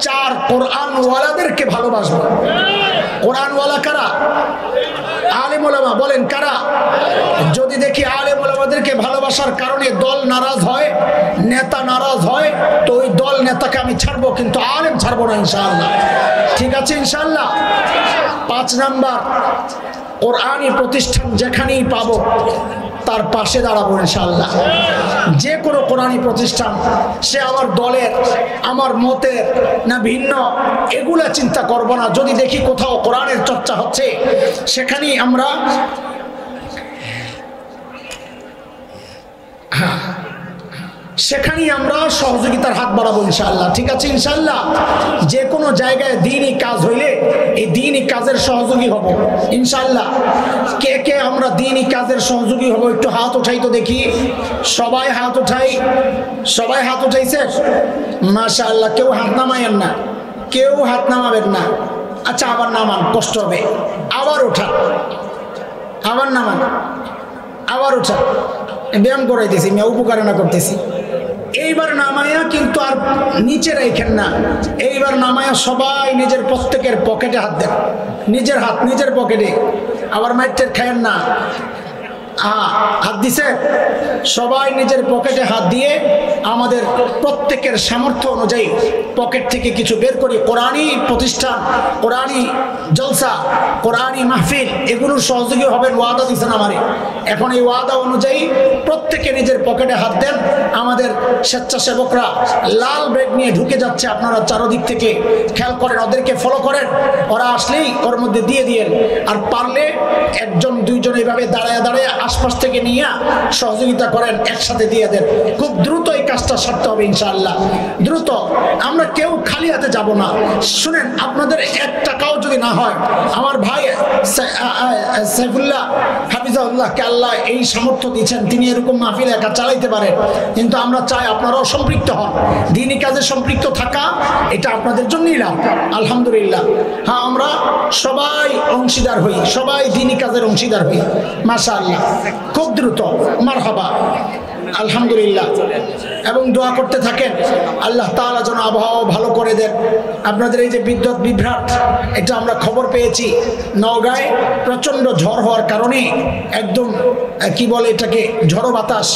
4, কোরআন ওয়ালাদেরকে ভালোবাসবো। কোরআন ওয়ালা কারা? আলেম ওলামা। বলেন কারা? যদি দেখি আলেম ওলামাদেরকে ভালোবাসার কারণে দল নারাজ হয়, নেতা নারাজ হয়, তো ওই দল নেতাকে আমি ছাড়বো, কিন্তু আলেম ছাড়বো না ইনশাআল্লাহ। ঠিক আছে ইনশাআল্লাহ। 5 নাম্বার, কোরআনী প্রতিষ্ঠান যেখানেই পাবো তার পাশে দাঁড়াবো ইনশাআল্লাহ। যে কোনো কোরআনী প্রতিষ্ঠান, সে আমার দলের, আমার মতের না ভিন্ন, এগুলা চিন্তা করব না। যদি দেখি কোথাও কোরআনের চর্চা হচ্ছে, সেখানেই আমরা সহযোগিতার হাত বাড়াবো ইনশাআল্লাহ। ঠিক আছে ইনশাআল্লাহ। যে কোনো জায়গায় দ্বীনি কাজ হইলে এই দ্বীনি কাজের সহযোগী হব ইনশাআল্লাহ। কে কে আমরা দ্বীনি কাজের সহযোগী হব একটু হাত উঠাই তো দেখি। সবাই হাত উঠাই। সবাই হাত উঠাইছে? মাশাআল্লাহ। কেউ হাত নামায়েন না, কেউ হাত নামাবেন না। আচ্ছা, আবার নামান, কষ্ট হবে। আবার উঠান, আবার নামান, আবার উঠান। ব্যায়াম করাইতেছি, আমি উপকার না করতেছি। এইবার নামায়া কিন্তু আর নিচে রাখেন না। এইবার নামায়া সবাই নিজের প্রত্যেকের পকেটে হাত দেন। নিজের হাত নিজের পকেটে। আবার মাইটের খায়েন না। হাত দিছে, সবাই নিজের পকেটে হাত দিয়ে আমাদের প্রত্যেকের সামর্থ্য অনুযায়ী পকেট থেকে কিছু বের করি। কোরআনী প্রতিষ্ঠান, কোরআনী জলসা, কোরআনী মাহফিল এগুলোর সহযোগী হবেন, ওয়াদা দিচ্ছেন আমারে। এখন এই ওয়াদা অনুযায়ী প্রত্যেকে নিজের পকেটে হাত দেন। আমাদের স্বেচ্ছাসেবকরা লাল ব্যাগ নিয়ে ঢুকে যাচ্ছে, আপনারা চারদিক থেকে খেয়াল করেন, ওদেরকে ফলো করেন, ওরা আসলেই ওর মধ্যে দিয়ে দিয়েন। আর পারলে একজন দুইজন এইভাবে দাঁড়ায় দাঁড়ায় আশপাশ থেকে নিয়ে সহযোগিতা করেন, একসাথে দিয়ে দেন। খুব দ্রুত এই কাজটা সারতে হবে ইনশাআল্লাহ, দ্রুত। আমরা কেউ খালি হাতে যাব না। শুনেন, আপনাদের 1 টাকাও যদি না হয়, আমার ভাই সাইফুল্লাহ হাফিজাহুল্লাহকে আল্লাহ এই সামর্থ্য দিয়েছেন, তিনি এরকম মাহফিল একা চালাইতে পারেন, কিন্তু আমরা চাই আপনারাও সম্পৃক্ত হন। দ্বীনি কাজে সম্পৃক্ত থাকা এটা আপনাদের জন্যই লাভ, আলহামদুলিল্লাহ। হ্যাঁ, আমরা সবাই অংশীদার হই, সবাই দ্বীনি কাজের অংশীদার হই, মাশাআল্লাহ। খুব দ্রুত, মারহাবা, আলহামদুলিল্লাহ। এবং দোয়া করতে থাকেন, আল্লাহ তাআলা যেন আবহাওয়া ভালো করে দেন। আপনাদের এই যে বিদ্যুৎ বিভ্রাট, এটা আমরা খবর পেয়েছি, নওগাঁয় প্রচণ্ড ঝড় হওয়ার কারণে একদম কি বলে এটাকে, ঝড়ো বাতাস,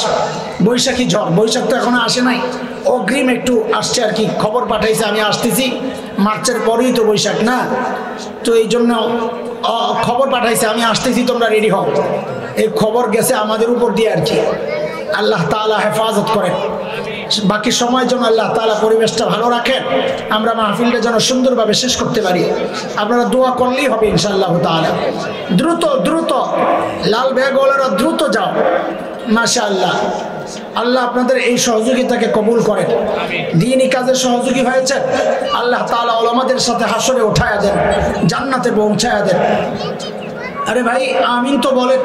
বৈশাখী ঝড়। বৈশাখ তো এখনো আসে নাই, অগ্রিম একটু আসছে আর কি, খবর পাঠাইছে। আমি আসতেছি, মার্চের পরেই তো বৈশাখ না, তো এই জন্য খবর পাঠাইছে আমি আসতেছি, তোমরা রেডি হও। এই খবর গেছে আমাদের উপর দিয়ে আর কি। আল্লাহ তাআলা হেফাজত করেন, বাকি সময়ের জন্য আল্লাহ তাআলা পরিবেশটা ভালো রাখেন, আমরা মাহফিলটা যেন সুন্দরভাবে শেষ করতে পারি। আপনারা দোয়া করলেই হবে ইনশাআল্লাহ তাআলা। দ্রুত দ্রুত লাল ব্যাগওয়ালারা দ্রুত যাও, মাশাআল্লাহ। আল্লাহ আপনাদের এই সহযোগিতাকে কবুল করেন। দ্বীনি কাজে সহযোগী হয়েছেন, আল্লাহ তাআলা ওলামাদের সাথে হাসরে উঠায়া দেন, জান্নাতে পৌঁছায়া দেন। আরে ভাই আমিন তো বলেন,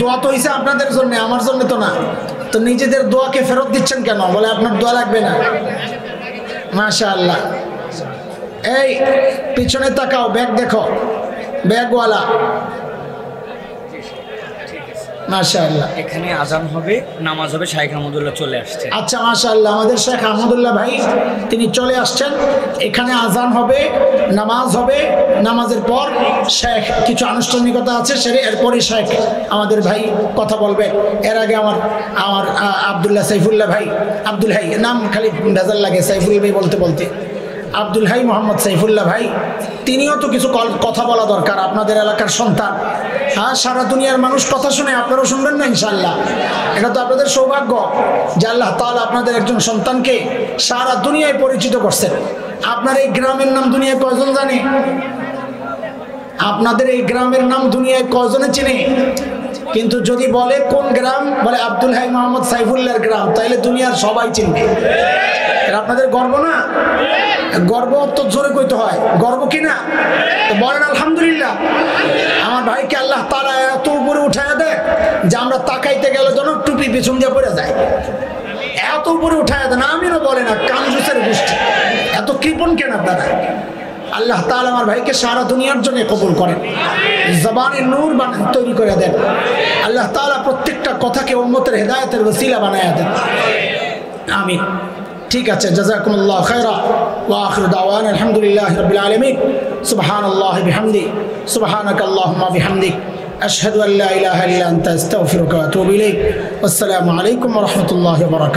দোয়া তো হয়েছে আপনাদের জন্য, আমার জন্য তো না। তো নিজেদের দোয়াকে ফেরত দিচ্ছেন কেন? বলে আপনার দোয়া লাগবে না। মাশাআল্লাহ। এই পিছনে তাকাও, ব্যাগ দেখো, ব্যাগওয়ালা, মাশাআল্লাহ। এখানে আজান হবে, নামাজ হবে, শাইখ আহমদুল্লাহ চলে আসছে। আচ্ছা, মাশাআল্লাহ। আমাদের শেখ আহমদুল্লাহ ভাই তিনি চলে আসছেন। এখানে আজান হবে, নামাজ হবে, নামাজের পর শেখ কিছু আনুষ্ঠানিকতা আছে, সেরে এরপরই শেখ আমাদের ভাই কথা বলবে। এর আগে আমার আব্দুল্লাহ সাইফুল্লাহ ভাই, আব্দুল হাই নাম খালি ভেজাল লাগে, সাইফুল ভাই বলতে বলতে আব্দুল হাই মোহাম্মদ সাইফুল্লাহ ভাই, তিনিও তো কিছু কথা বলা দরকার, আপনাদের এলাকার সন্তান। হ্যাঁ, সারা দুনিয়ার মানুষ কথা শুনে, আপনারাও শুনবেন না ইনশাআল্লাহ। এটা তো আপনাদের সৌভাগ্য যে আল্লাহ তাআলা আপনাদের একজন সন্তানকে সারা দুনিয়ায় পরিচিত করছেন। আপনার এই গ্রামের নাম দুনিয়ায় কয়জন জানে? আপনাদের এই গ্রামের নাম দুনিয়ায় কয়জনে চিনে? কিন্তু যদি বলে কোন গ্রাম, বলে আব্দুল হাই মোহাম্মদ সাইফুল্লাহর গ্রাম, তাইলে দুনিয়ার সবাই চিনবে। এটা আপনাদের গর্ব না? গর্ব তো জোরে কইতে হয়, গর্ব কি না? তো বলেন আলহামদুলিল্লাহ। আমার ভাইকে আল্লাহ তাআলা এত উপরে উঠায় দেয় যে আমরা তাকাইতে গেলে যেন টুপি পিছন দিয়ে পড়ে যায়, এত উপরে উঠায় দেন। আমিনও বলে না, কাঞ্জুসের গোষ্ঠী, এত কৃপণ কেন আপনারা? আল্লাহ তাআলা আমার ভাইকে সারা দুনিয়ার জন্য কবুল করেন, জবানে নূর তৈরি করে দেন। আল্লাহ তাআলা প্রত্যেকটা কথাকে উম্মতের হেদায়েতের ওসিলা বানায়া দেন, আমিন। ঠিক আছে, জাযাকুমুল্লাহু খায়রা ওয়া আখিরু দাওয়ানা আলহামদুলিল্লাহি রাব্বিল আলামিন। সুবহানাল্লাহি বিহামদি, সুবহানাকাল্লাহুম্মা বিহামদিক, আশহাদু আল্লা ইলাহা ইল্লা আনতা আস্তাগফিরুকা ওয়া আতুবু ইলাইক। আসসালামু আলাইকুম ওয়া রাহমাতুল্লাহি ওয়া বারাকাতুহু।